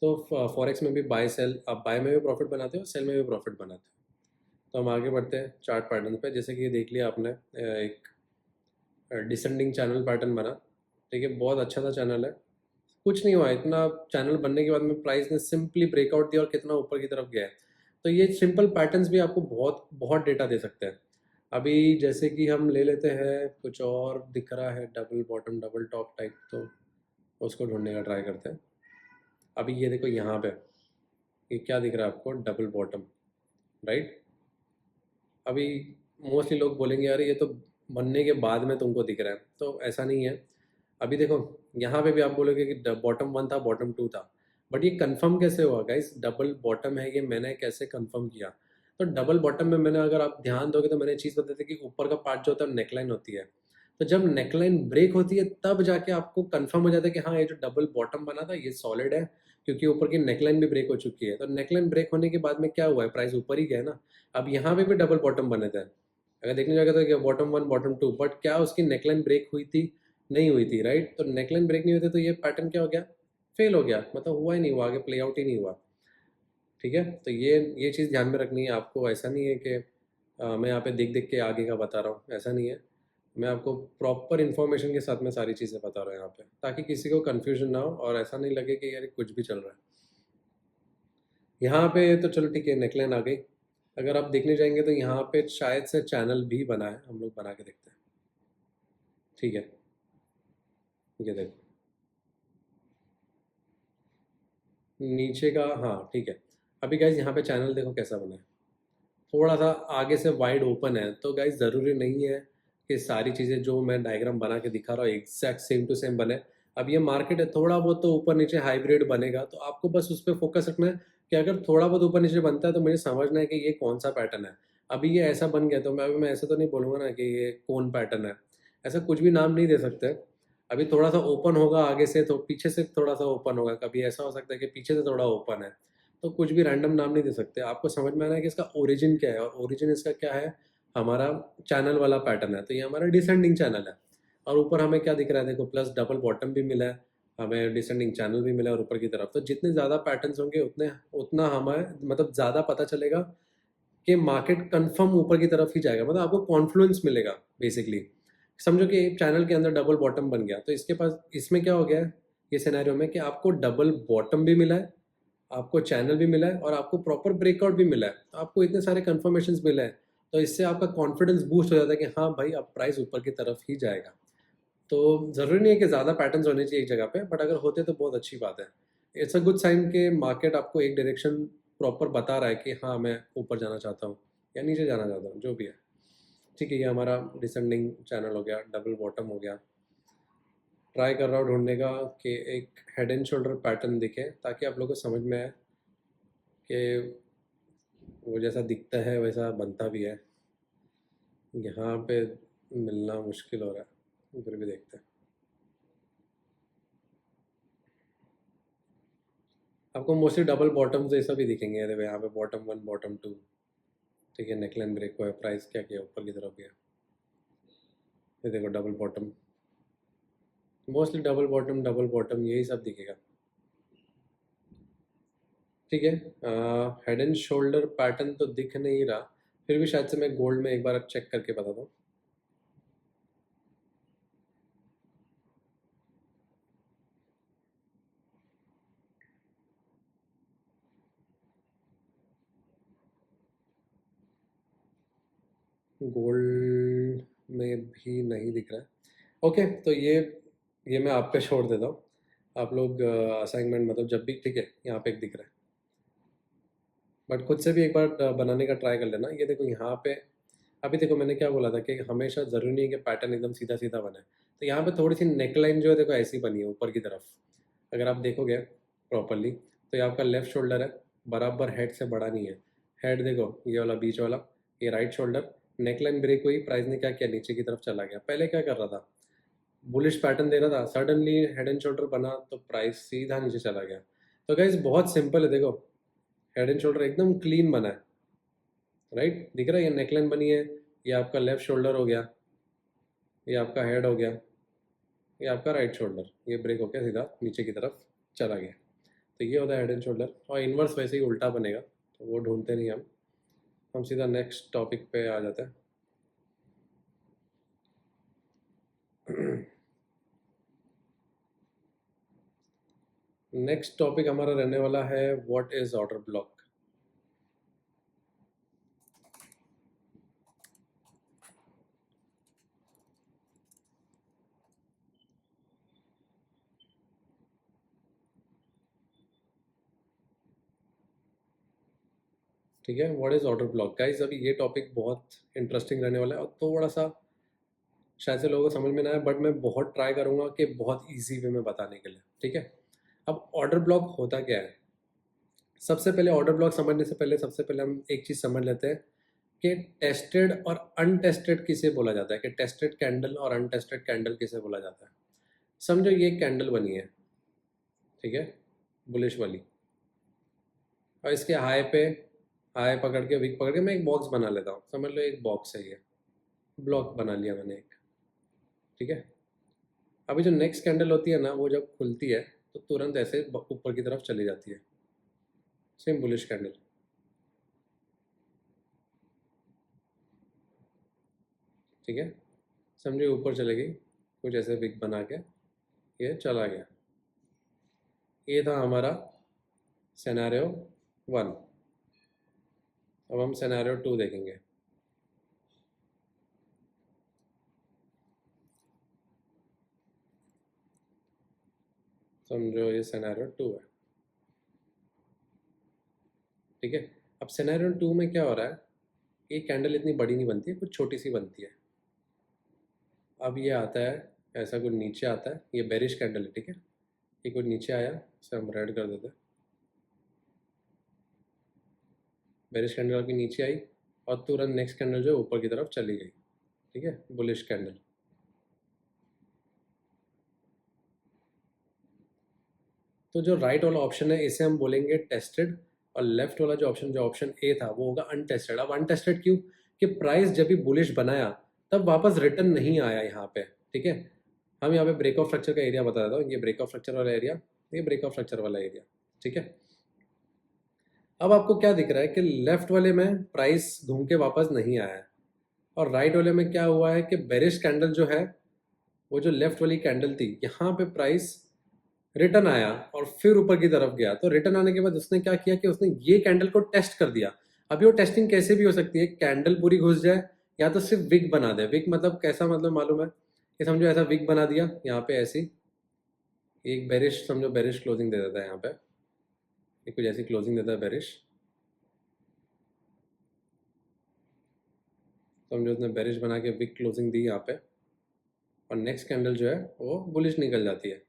Speaker 1: तो फॉरेक्स में भी बाय सेल, आप बाय में भी प्रॉफिट बनाते हो, सेल में भी प्रॉफिट बनाते हो। तो हम आगे बढ़ते हैं चार्ट पैटर्न पे। जैसे कि ये देख लिया आपने, एक डिसेंडिंग चैनल पैटर्न बना, ठीक है, बहुत अच्छा सा चैनल है, कुछ नहीं हुआ इतना। चैनल बनने के बाद में प्राइस ने सिंपली ब्रेकआउट दिया और कितना ऊपर की तरफ गया है। तो ये सिंपल पैटर्न्स भी आपको बहुत बहुत डेटा दे सकते हैं। अभी जैसे कि हम ले लेते हैं, कुछ और दिख रहा है double bottom double top type, तो उसको ढूंढने का ट्राई करते हैं। अभी ये देखो यहाँ पे, ये क्या दिख रहा है आपको, डबल बॉटम, राइट। अभी मोस्टली लोग बोलेंगे यार ये तो बनने के बाद में तुमको दिख रहा है, तो ऐसा नहीं है। अभी देखो यहाँ पे भी आप बोलोगे कि बॉटम 1 था, बॉटम 2 था, बट ये कंफर्म कैसे हुआ गाइस, डबल बॉटम है, ये मैंने कैसे कंफर्म किया। तो डबल बॉटम में मैंने, अगर आप ध्यान दोगे तो मैंने चीज़ बताई थी कि ऊपर का पार्ट जो होता है नेकलाइन होती है। तो जब नेकलाइन ब्रेक होती है तब जाके आपको कंफर्म हो जाता है कि हाँ ये जो डबल बॉटम बना था ये सॉलिड है, क्योंकि ऊपर की नेकलाइन भी ब्रेक हो चुकी है। तो नेकलाइन ब्रेक होने के बाद में क्या हुआ है, प्राइस ऊपर ही गया है ना। अब यहाँ पे भी डबल बॉटम बने थे, अगर देखने जाएगा तो बॉटम 1 बॉटम 2, बट क्या उसकी नेकलाइन ब्रेक हुई थी, नहीं हुई थी, राइट। तो नेकलाइन ब्रेक नहीं हुई थी तो ये पैटर्न क्या हो गया, फेल हो गया, मतलब हुआ ही नहीं, हुआ आगे प्ले आउट ही नहीं हुआ। ठीक है, तो ये चीज़ ध्यान में रखनी है आपको। ऐसा नहीं है कि मैं यहाँ पे देख देख के आगे का बता रहा हूँ, ऐसा नहीं है। मैं आपको प्रॉपर इन्फॉर्मेशन के साथ में सारी चीज़ें बता रहा हूँ यहाँ पे, ताकि किसी को कन्फ्यूजन ना हो और ऐसा नहीं लगे कि यार कुछ भी चल रहा है। यहाँ पे तो चलो ठीक है, नेकलाइन आ गई। अगर आप देखने जाएंगे तो यहाँ पे शायद से चैनल भी बना है, हम लोग बना के देखते हैं। ठीक है, ये देखो नीचे का, हाँ ठीक है। अभी गाइज यहाँ पे चैनल देखो कैसा बना है, थोड़ा सा आगे से वाइड ओपन है। तो गाइज ज़रूरी नहीं है कि सारी चीज़ें जो मैं डायग्राम बना के दिखा रहा हूँ एग्जैक्ट सेम टू सेम बने। अब ये मार्केट है, थोड़ा बहुत तो ऊपर नीचे हाइब्रिड बनेगा, तो आपको बस उस पर फोकस रखना है कि अगर थोड़ा बहुत ऊपर नीचे बनता है तो मुझे समझना है कि ये कौन सा पैटर्न है। अभी ये ऐसा बन गया तो मैं ऐसा तो नहीं बोलूँगा ना कि ये कौन पैटर्न है, ऐसा कुछ भी नाम नहीं दे सकते। अभी थोड़ा सा ओपन होगा आगे से, तो पीछे से थोड़ा सा ओपन होगा, कभी ऐसा हो सकता है कि पीछे से थोड़ा ओपन है। तो कुछ भी रैंडम नाम नहीं दे सकते, आपको समझ में आना है कि इसका ओरिजिन क्या है, और ओरिजिन इसका क्या है, हमारा चैनल वाला पैटर्न है। तो ये हमारा डिसेंडिंग चैनल है, और ऊपर हमें क्या दिख रहा है, देखो प्लस डबल बॉटम भी मिला है, हमें डिसेंडिंग चैनल भी मिला है, और ऊपर की तरफ तो जितने ज़्यादा पैटर्न्स होंगे उतने उतना हमें मतलब ज़्यादा पता चलेगा कि मार्केट कंफर्म ऊपर की तरफ ही जाएगा, मतलब आपको कॉन्फ्लुएंस मिलेगा बेसिकली। समझो कि चैनल के अंदर डबल बॉटम बन गया, तो इसके पास इसमें क्या हो गया है, ये सिनेरियो में कि आपको डबल बॉटम भी मिला है, आपको चैनल भी मिला है, और आपको प्रॉपर ब्रेकआउट भी मिला है, तो आपको इतने सारे कन्फर्मेशन मिले हैं। तो इससे आपका कॉन्फिडेंस बूस्ट हो जाता है कि हाँ भाई अब प्राइस ऊपर की तरफ ही जाएगा। तो ज़रूरी नहीं है कि ज़्यादा पैटर्न्स होने चाहिए एक जगह पे, बट अगर होते तो बहुत अच्छी बात है। इट्स अ गुड साइन कि मार्केट आपको एक डायरेक्शन प्रॉपर बता रहा है कि हाँ मैं ऊपर जाना चाहता हूँ या नीचे जाना चाहता हूँ, जो भी है। ठीक है, ये हमारा डिसेंडिंग चैनल हो गया, डबल बॉटम हो गया। ट्राई कर रहा हूँ ढूंढने का कि एक हेड एंड शोल्डर पैटर्न दिखे, ताकि आप लोगों को समझ में आए कि वो जैसा दिखता है वैसा बनता भी है। यहाँ पे मिलना मुश्किल हो रहा है, फिर भी देखते हैं। आपको मोस्टली डबल बॉटम जैसा भी दिखेंगे, ये देखो यहाँ पे बॉटम वन बॉटम टू। ठीक है, नेकलाइन ब्रेक हुआ है, प्राइस क्या किया, ऊपर की तरफ गया। ये देखो double bottom, mostly double bottom यही सब दिखेगा। ठीक है, हेड एंड शोल्डर पैटर्न तो दिख नहीं रहा, फिर भी शायद से मैं गोल्ड में एक बार चेक करके बताता हूँ। गोल्ड में भी नहीं दिख रहा है। ओके, तो ये मैं आप पे छोड़ देता हूँ। आप लोग असाइनमेंट मतलब जब भी, ठीक है यहाँ पे एक दिख रहा है, बट खुद से भी एक बार बनाने का ट्राई कर लेना। ये देखो यहाँ पे, अभी देखो मैंने क्या बोला था कि हमेशा ज़रूरी नहीं है कि पैटर्न एकदम सीधा सीधा बने। तो यहाँ पे थोड़ी सी नेकलाइन जो है देखो ऐसी बनी है ऊपर की तरफ, अगर आप देखोगे प्रॉपरली तो ये आपका लेफ्ट शोल्डर है, बराबर हेड से बड़ा नहीं है। हेड देखो ये वाला बीच वाला, ये राइट शोल्डर। नेकलाइन ब्रेक हुई, प्राइस ने क्या किया, नीचे की तरफ चला गया। पहले क्या कर रहा था, बुलिश पैटर्न दे रहा था, सडनली हेड एंड शोल्डर बना तो प्राइस सीधा नीचे चला गया। तो गाइस बहुत सिंपल है, देखो हेड एंड शोल्डर एकदम क्लीन बना है, राइट दिख रहा है, ये नेकलाइन बनी है, ये आपका लेफ्ट शोल्डर हो गया, ये आपका हेड हो गया, ये आपका राइट शोल्डर, ये ब्रेक होकर सीधा नीचे की तरफ चला गया। तो ये होता है हेड एंड शोल्डर, और इन्वर्स वैसे ही उल्टा बनेगा, तो वो ढूंढते नहीं हम सीधा नेक्स्ट टॉपिक पे आ जाते हैं। नेक्स्ट टॉपिक हमारा रहने वाला है व्हाट इज ऑर्डर ब्लॉक। ठीक है, what is order block guys. अभी ये टॉपिक बहुत इंटरेस्टिंग रहने वाला है, और थोड़ा सा शायद से लोगों को समझ में ना आए, बट मैं बहुत ट्राई करूंगा कि बहुत इजी वे में बताने के लिए। ठीक है, अब ऑर्डर ब्लॉक होता क्या है, सबसे पहले ऑर्डर ब्लॉक समझने से पहले सबसे पहले हम एक चीज़ समझ लेते हैं कि टेस्टेड और अनटेस्टेड किसे बोला जाता है, कि टेस्टेड कैंडल और अनटेस्टेड कैंडल किसे बोला जाता है। समझो ये कैंडल बनी है, ठीक है, बुलिश वाली, और इसके हाई पे, हाई पकड़ के वीक पकड़ के मैं एक बॉक्स बना लेता हूँ, समझ लो एक बॉक्स है, ये ब्लॉक बना लिया मैंने एक। ठीक है, अभी जो नेक्स्ट कैंडल होती है ना, वो जब खुलती है तो तुरंत ऐसे ऊपर की तरफ चली जाती है, सेम बुलिश कैंडल। ठीक है, समझिए ऊपर चलेगी कुछ ऐसे विक बना के, ये चला गया। ये था हमारा सिनेरियो 1। अब हम सिनेरियो 2 देखेंगे। समझो ये सिनेरियो 2 है। ठीक है, अब सिनेरियो 2 में क्या हो रहा है, ये कैंडल इतनी बड़ी नहीं बनती है, कुछ छोटी सी बनती है। अब ये आता है ऐसा कुछ नीचे आता है, ये बेरिश कैंडल है। ठीक है, ये कुछ नीचे आया, इसे हम रेड कर देते हैं। बेरिश कैंडल की नीचे आई और तुरंत नेक्स्ट कैंडल जो ऊपर की तरफ चली गई। ठीक है, बुलिश कैंडल। तो जो राइट वाला ऑप्शन है इसे हम बोलेंगे टेस्टेड, और लेफ्ट वाला जो ऑप्शन ए था वो होगा अनटेस्टेड। अब अनटेस्टेड क्यों, कि प्राइस जब भी बुलिश बनाया तब वापस रिटर्न नहीं आया यहाँ पे। ठीक है, हम यहाँ पे ब्रेक ऑफ स्ट्रक्चर का एरिया बता देता हूँ, ये ब्रेक ऑफ स्ट्रक्चर वाला एरिया, ये ब्रेक ऑफ स्ट्रक्चर वाला एरिया। ठीक है, अब आपको क्या दिख रहा है कि लेफ्ट वाले में प्राइस घूम के वापस नहीं आया है, और राइट वाले में क्या हुआ है कि बेरिश कैंडल जो है, वो जो लेफ्ट वाली कैंडल थी यहाँ पे प्राइस रिटर्न आया और फिर ऊपर की तरफ गया। तो रिटर्न आने के बाद उसने क्या किया कि उसने ये कैंडल को टेस्ट कर दिया। अभी वो टेस्टिंग कैसे भी हो सकती है, कैंडल पूरी घुस जाए या तो सिर्फ विक बना दे। विक मतलब कैसा, मतलब मालूम है कि समझो ऐसा विक बना दिया यहाँ पे, ऐसी एक बेरिश, समझो बेरिश क्लोजिंग दे देता है यहाँ पे, एक कुछ ऐसी क्लोजिंग देता है बेरिश। समझो उसने बेरिश बना के विक क्लोजिंग दी यहाँ पे, और नेक्स्ट कैंडल जो है वो बुलिश निकल जाती है।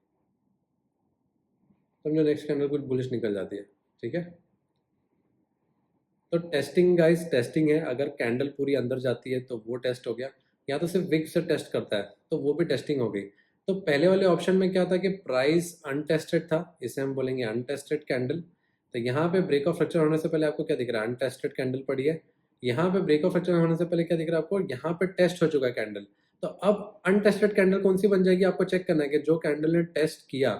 Speaker 1: समझो नेक्स्ट कैंडल कुछ बुलिश निकल जाती है। ठीक है, तो टेस्टिंग गाइस, टेस्टिंग है। अगर कैंडल पूरी अंदर जाती है तो वो टेस्ट हो गया, या तो सिर्फ विक से टेस्ट करता है तो वो भी टेस्टिंग हो गई। तो पहले वाले ऑप्शन में क्या था कि प्राइस अनटेस्टेड था, इसे हम बोलेंगे अनटेस्टेड कैंडल। तो यहाँ पे ब्रेक ऑफ स्ट्रक्चर होने से पहले आपको क्या दिख रहा है, अनटेस्टेड कैंडल पड़ी है। यहाँ पे ब्रेक ऑफ स्ट्रक्चर होने से पहले क्या दिख रहा है आपको, यहाँ पे टेस्ट हो चुका है कैंडल। तो अब अनटेस्टेड कैंडल कौन सी बन जाएगी, आपको चेक करना है कि जो कैंडल ने टेस्ट किया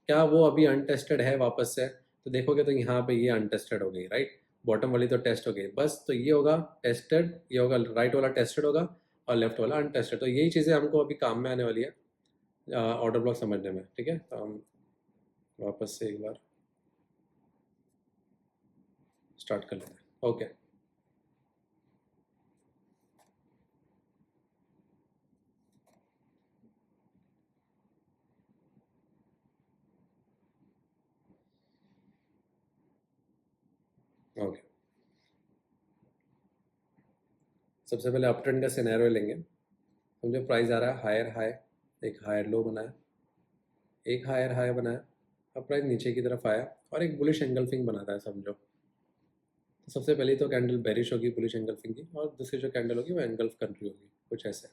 Speaker 1: क्या वो अभी अनटेस्टेड है वापस से। तो देखोगे तो यहाँ पे ये अनटेस्टेड हो गई, राइट। बॉटम वाली तो टेस्ट हो गई बस। तो ये होगा टेस्टेड, ये होगा राइट वाला टेस्टेड होगा, और लेफ्ट वाला अनटेस्टेड। तो यही चीज़ें हमको अभी काम में आने वाली है ऑर्डर ब्लॉक समझने में। ठीक है, तो हम वापस से एक बार स्टार्ट कर लेते हैं। Okay, okay. सबसे पहले अप ट्रेंड का सिनेरियो लेंगे। समझो प्राइस आ रहा है हायर हाई, एक हायर लो बनाया, एक हायर हाई बनाया, अब प्राइस नीचे की तरफ आया और एक बुलिश एंगल्फिंग बनाता है समझो। तो सबसे पहले तो कैंडल बेरिश होगी बुलिश एंगल्फिंग की, और दूसरी जो कैंडल होगी वो एंगल्फ कर रही होगी कुछ ऐसे।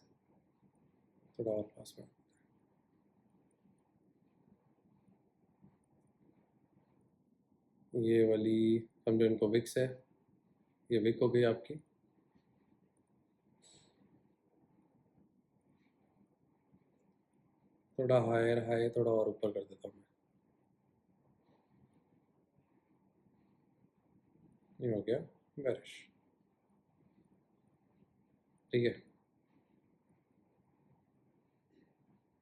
Speaker 1: थोड़ा और पास में, ये वाली समझो इनको विक्स है, ये विक हो गई आपकी। थोड़ा हायर हाई, थोड़ा और ऊपर कर देता हूँ मैं, ये हो गया बेरिश। ठीक है,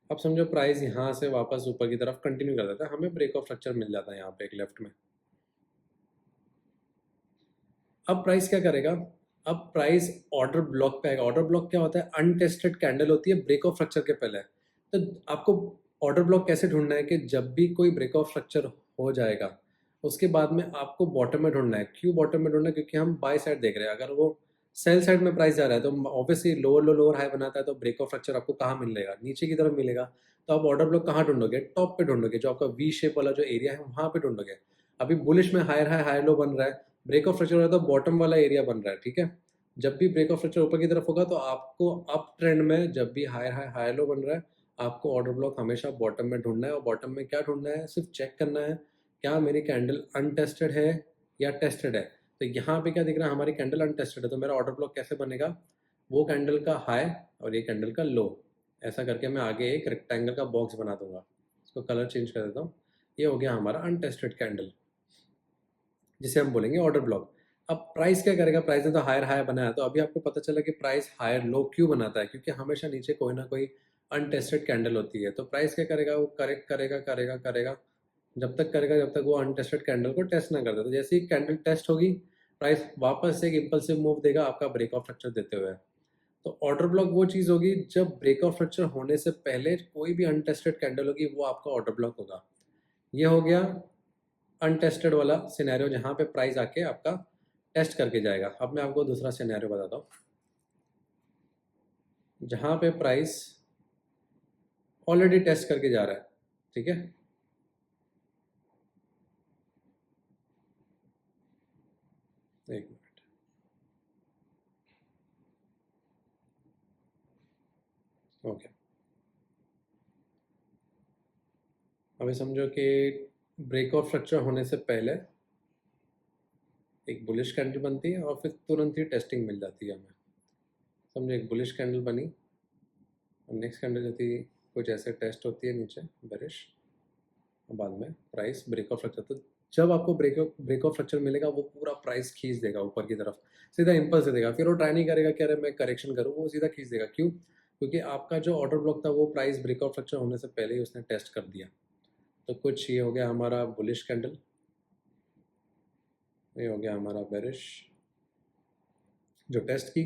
Speaker 1: अब समझो प्राइस यहाँ से वापस ऊपर की तरफ कंटिन्यू कर देता है, हमें ब्रेक ऑफ स्ट्रक्चर मिल जाता है यहाँ पे एक लेफ्ट में। अब प्राइस क्या करेगा, अब प्राइस ऑर्डर ब्लॉक पे आएगा। ऑर्डर ब्लॉक क्या होता है, अनटेस्टेड कैंडल होती है ब्रेक ऑफ स्ट्रक्चर के पहले। तो आपको ऑर्डर ब्लॉक कैसे ढूंढना है कि जब भी कोई ब्रेक ऑफ स्ट्रक्चर हो जाएगा उसके बाद में आपको बॉटम में ढूंढना है। क्यों बॉटम में ढूंढना है, क्योंकि हम बाय साइड देख रहे हैं। अगर वो सेल साइड में प्राइस जा रहा है तो ऑब्वियसली लोअर लो लोअर हाई बनाता है, तो ब्रेक ऑफ स्ट्रक्चर आपको कहाँ मिलेगा, नीचे की तरफ मिलेगा। तो आप ऑर्डर ब्लॉक कहाँ ढूंढोगे, टॉप पे ढूंढोगे, जो आपका वी शेप वाला जो एरिया है वहाँ पे ढूंढोगे। अभी बुलिश में हायर हाई हायर लो बन रहा है, ब्रेक ऑफ स्ट्रक्चर हो रहा है तो बॉटम वाला एरिया बन रहा है। ठीक है, जब भी ब्रेक ऑफ स्ट्रक्चर ऊपर की तरफ होगा तो आपको अप ट्रेंड में जब भी हायर हाई हायर लो बन रहा है आपको ऑर्डर ब्लॉक हमेशा बॉटम में ढूंढना है। और बॉटम में क्या ढूंढना है, सिर्फ चेक करना है क्या मेरी कैंडल अनटेस्टेड है या टेस्टेड है। तो यहाँ पे क्या दिख रहा है, हमारी कैंडल अनटेस्टेड है, तो मेरा ऑर्डर ब्लॉक कैसे बनेगा, वो कैंडल का हाई और ये कैंडल का लो, ऐसा करके मैं आगे एक रेक्टेंगल का बॉक्स बना दूंगा। इसको कलर चेंज कर देता हूँ। ये हो गया हमारा अनटेस्टेड कैंडल, जिसे हम बोलेंगे ऑर्डर ब्लॉक। अब प्राइस क्या करेगा, प्राइस ने तो हायर हाई बनाया, तो अभी आपको पता चला कि प्राइस हायर लो क्यों बनाता है, क्योंकि हमेशा नीचे कोई ना कोई अनटेस्टेड कैंडल होती है। तो प्राइस क्या करेगा, वो करेक्ट करेगा करेगा करेगा, जब तक करेगा जब तक वो अनटेस्टेड कैंडल को टेस्ट ना कर दे। तो जैसे ही कैंडल टेस्ट होगी, प्राइस वापस से एक इम्पल्सिव मूव देगा आपका ब्रेक ऑफ स्ट्रक्चर देते हुए। तो ऑर्डर ब्लॉक वो चीज़ होगी जब ब्रेक ऑफ स्ट्रक्चर होने से पहले कोई भी अनटेस्टेड कैंडल होगी, वो आपका ऑर्डर ब्लॉक होगा। ये हो गया अनटेस्टेड वाला सिनेरियो, जहाँ पे प्राइस आके आपका टेस्ट करके जाएगा। अब मैं आपको दूसरा सिनेरियो बताता हूँ, जहाँ पे प्राइस ऑलरेडी टेस्ट करके जा रहा है, ठीक है। एक मिनट, ओके। अभी समझो कि ब्रेक ऑफ स्ट्रक्चर होने से पहले एक बुलिश कैंडल बनती है और फिर तुरंत ही टेस्टिंग मिल जाती है हमें। समझो एक बुलिश कैंडल बनी और नेक्स्ट कैंडल जो थी कुछ ऐसे टेस्ट होती है नीचे बेरिश, बाद में प्राइस ब्रेक ऑफ स्ट्रक्चर। तो जब आपको ब्रेक ऑफ स्ट्रक्चर मिलेगा, वो पूरा प्राइस खींच देगा ऊपर की तरफ, सीधा इम्पल्स दे देगा। फिर वो ट्राई नहीं करेगा कि अरे मैं करेक्शन करूँ, वो सीधा खींच देगा। क्यों? क्योंकि आपका जो ऑर्डर ब्लॉक था वो प्राइस ब्रेक ऑफ स्ट्रक्चर होने से पहले ही उसने टेस्ट कर दिया। तो कुछ ये हो गया हमारा बुलिश कैंडल, ये हो गया हमारा बेरिश जो टेस्ट की,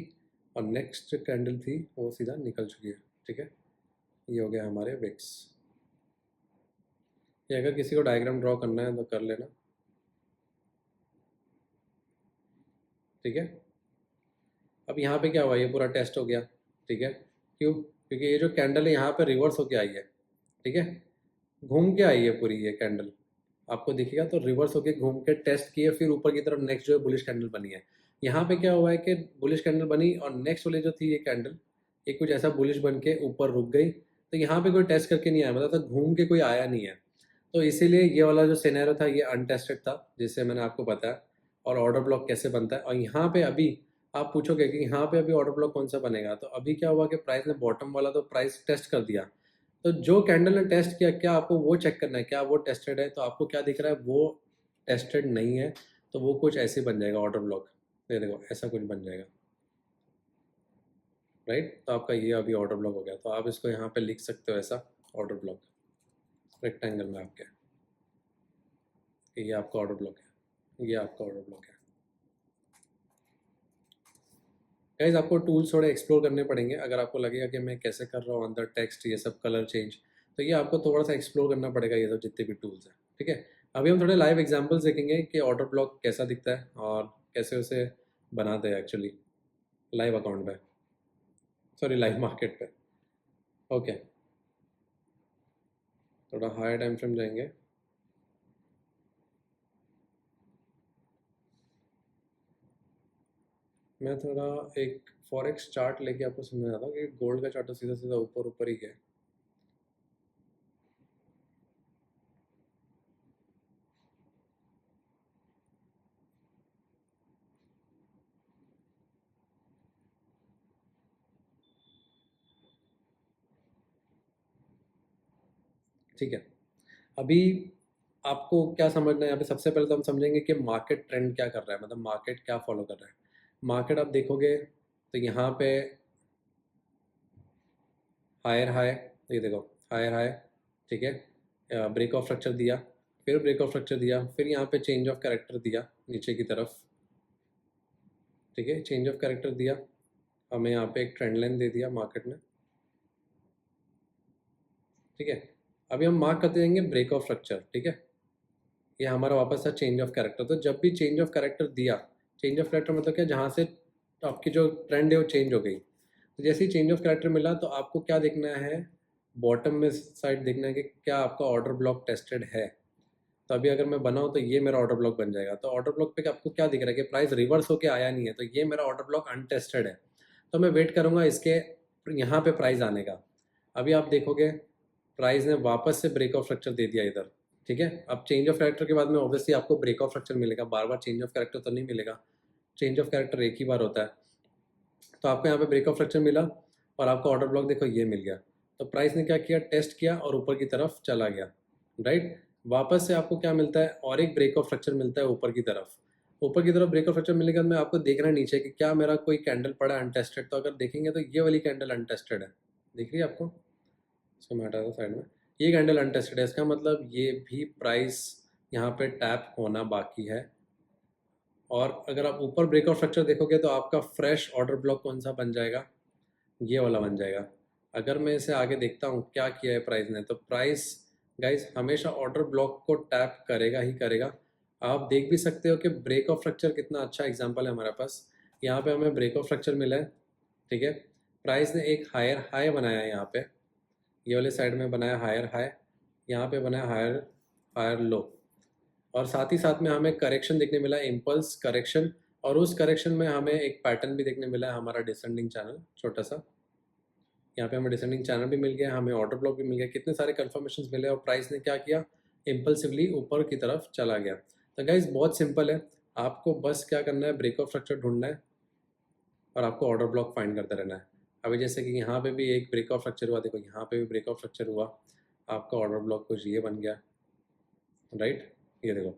Speaker 1: और नेक्स्ट कैंडल थी वो सीधा निकल चुकी है, ठीक है। ये हो गया हमारे विक्स। ये अगर किसी को डायग्राम ड्रॉ करना है तो कर लेना, ठीक है। अब यहाँ पे क्या हुआ, ये पूरा टेस्ट हो गया, ठीक है। क्यों? क्योंकि ये जो कैंडल है यहाँ पे रिवर्स होके आई है, ठीक है, घूम के आई है पूरी ये कैंडल, आपको दिखेगा। तो रिवर्स होके घूम के टेस्ट किए, फिर ऊपर की तरफ नेक्स्ट जो है बुलिश कैंडल बनी है। यहाँ पे क्या हुआ है कि बुलिश कैंडल बनी और नेक्स्ट वाली जो थी ये कैंडल, ये कुछ ऐसा बुलिश बन के ऊपर रुक गई। तो यहाँ पे कोई टेस्ट करके नहीं आया, मतलब तो घूम के कोई आया नहीं है। तो इसीलिए ये वाला जो सिनेरियो था ये अनटेस्टेड था, जिससे मैंने आपको बताया। और ऑर्डर ब्लॉक कैसे बनता है, और यहाँ पे अभी आप पूछोगे कि यहाँ पे अभी ऑर्डर ब्लॉक कौन सा बनेगा, तो अभी क्या हुआ कि प्राइस ने बॉटम वाला तो प्राइस टेस्ट कर दिया। तो जो कैंडल ने टेस्ट किया, क्या आपको वो चेक करना है क्या वो टेस्टेड है। तो आपको क्या दिख रहा है, वो टेस्टेड नहीं है, तो वो कुछ ऐसे बन जाएगा ऑर्डर ब्लॉक। ये देखो ऐसा कुछ बन जाएगा, राइट। तो आपका ये अभी ऑर्डर ब्लॉक हो गया। तो आप इसको यहाँ पे लिख सकते हो ऐसा, ऑर्डर ब्लॉक रेक्टेंगल में आपके, ये आपका ऑर्डर ब्लॉक है, ये आपका ऑर्डर ब्लॉक है। गाइस आपको टूल्स थोड़े एक्सप्लोर करने पड़ेंगे। अगर आपको लगेगा कि मैं कैसे कर रहा हूँ अंदर टेक्स्ट ये सब कलर चेंज, तो ये आपको थोड़ा सा एक्सप्लोर करना पड़ेगा, ये सब जितने भी टूल्स हैं, ठीक है। अभी हम थोड़े लाइव एग्जांपल्स देखेंगे कि ऑर्डर ब्लॉक कैसा दिखता है और कैसे उसे बनाते हैं एक्चुअली लाइव अकाउंट पे, सॉरी लाइव मार्केट पे। ओके, थोड़ा हायर टाइम फ्रेम जाएंगे। मैं थोड़ा एक फॉरेक्स चार्ट लेके आपको समझा रहा हूँ कि गोल्ड का चार्ट तो सीधा सीधा ऊपर ऊपर ही है। ठीक है, अभी आपको क्या समझना है यहाँ पे, सबसे पहले तो हम समझेंगे कि मार्केट ट्रेंड क्या कर रहा है, मतलब मार्केट क्या फॉलो कर रहा है। मार्केट आप देखोगे तो यहाँ पे हायर हाई, ये देखो हायर हाई, ठीक है, ब्रेक ऑफ स्ट्रक्चर दिया, फिर ब्रेक ऑफ स्ट्रक्चर दिया, फिर यहाँ पे चेंज ऑफ कैरेक्टर दिया नीचे की तरफ, ठीक है, चेंज ऑफ कैरेक्टर दिया, हमें यहाँ पे एक ट्रेंड लाइन दे दिया मार्केट ने, ठीक है। अभी हम मार्क करते जाएंगे ब्रेक ऑफ स्ट्रक्चर, ठीक है। ये हमारा वापस था चेंज ऑफ कैरेक्टर। तो जब भी चेंज ऑफ कैरेक्टर दिया, चेंज ऑफ कैरेक्टर मतलब क्या, जहाँ से आपकी जो ट्रेंड है वो चेंज हो गई। तो जैसे ही चेंज ऑफ कैरेक्टर मिला तो आपको क्या देखना है, बॉटम में साइड देखना है कि क्या आपका ऑर्डर ब्लॉक टेस्टेड है। तो अभी अगर मैं बनाऊँ तो ये मेरा ऑर्डर ब्लॉक बन जाएगा। तो ऑर्डर ब्लॉक पे आपको क्या दिख रहा है कि प्राइस रिवर्स होके आया नहीं है, तो ये मेरा ऑर्डर ब्लॉक अनटेस्टेड है। तो मैं वेट करूँगा इसके यहाँ पे प्राइस आने का। अभी आप देखोगे प्राइस ने वापस से ब्रेक ऑफ स्ट्रक्चर दे दिया इधर, ठीक है। अब चेंज ऑफ कैरेक्टर के बाद में ऑब्वियसली आपको ब्रेक ऑफ स्ट्रक्चर मिलेगा, बार बार चेंज ऑफ कैरेक्टर तो नहीं मिलेगा, चेंज ऑफ कैरेक्टर एक ही बार होता है। तो आपको यहाँ पे ब्रेक ऑफ स्ट्रक्चर मिला और आपका ऑर्डर ब्लॉक देखो ये मिल गया। तो प्राइस ने क्या किया, टेस्ट किया और ऊपर की तरफ चला गया, राइट। वापस से आपको क्या मिलता है, और एक ब्रेक ऑफ स्ट्रक्चर मिलता है ऊपर की तरफ। ऊपर की तरफ ब्रेक ऑफ स्ट्रक्चर मिलने के बाद में आपको देखना है नीचे कि क्या मेरा कोई कैंडल पड़ा है अनटेस्टेड। तो अगर देखेंगे तो ये वाली कैंडल अनटेस्टेड है, दिख रही है आपको, इसको मैं हटा दूँ साइड में। ये कैंडल अनटेस्टेड है, इसका मतलब ये भी प्राइस यहाँ पे टैप होना बाकी है। और अगर आप ऊपर ब्रेक ऑफ स्ट्रक्चर देखोगे तो आपका फ्रेश ऑर्डर ब्लॉक कौन सा बन जाएगा, ये वाला बन जाएगा। अगर मैं इसे आगे देखता हूँ क्या किया है प्राइस ने, तो प्राइस गाइस हमेशा ऑर्डर ब्लॉक को टैप करेगा ही करेगा। आप देख भी सकते हो कि ब्रेक ऑफ स्ट्रक्चर कितना अच्छा एग्जांपल है हमारे पास। यहाँ पे हमें ब्रेक ऑफ स्ट्रक्चर मिला है, ठीक है। प्राइस ने एक हायर हाई बनाया है यहाँ पे, ये वाले साइड में बनाया हायर हाई, यहाँ पे बनाया हायर हायर लो, और साथ ही साथ में हमें करेक्शन देखने मिला है, इम्पल्स करेक्शन। और उस करेक्शन में हमें एक पैटर्न भी देखने मिला है, हमारा डिसेंडिंग चैनल छोटा सा। यहाँ पे हमें डिसेंडिंग चैनल भी मिल गया, हमें ऑर्डर ब्लॉक भी मिल गया, कितने सारे कन्फर्मेशन मिले, और प्राइस ने क्या किया, इम्पल्सिवली ऊपर की तरफ चला गया। तो गाइज बहुत सिंपल है, आपको बस क्या करना है, ब्रेक ऑफ स्ट्रक्चर ढूंढना है और आपको ऑर्डर ब्लॉक फाइंड करते रहना है। अभी जैसे कि यहाँ पे भी एक ब्रेक ऑफ स्ट्रक्चर हुआ, देखो यहाँ पे भी ब्रेक ऑफ स्ट्रक्चर हुआ, आपका ऑर्डर ब्लॉक कुछ ये बन गया, राइट। ये देखो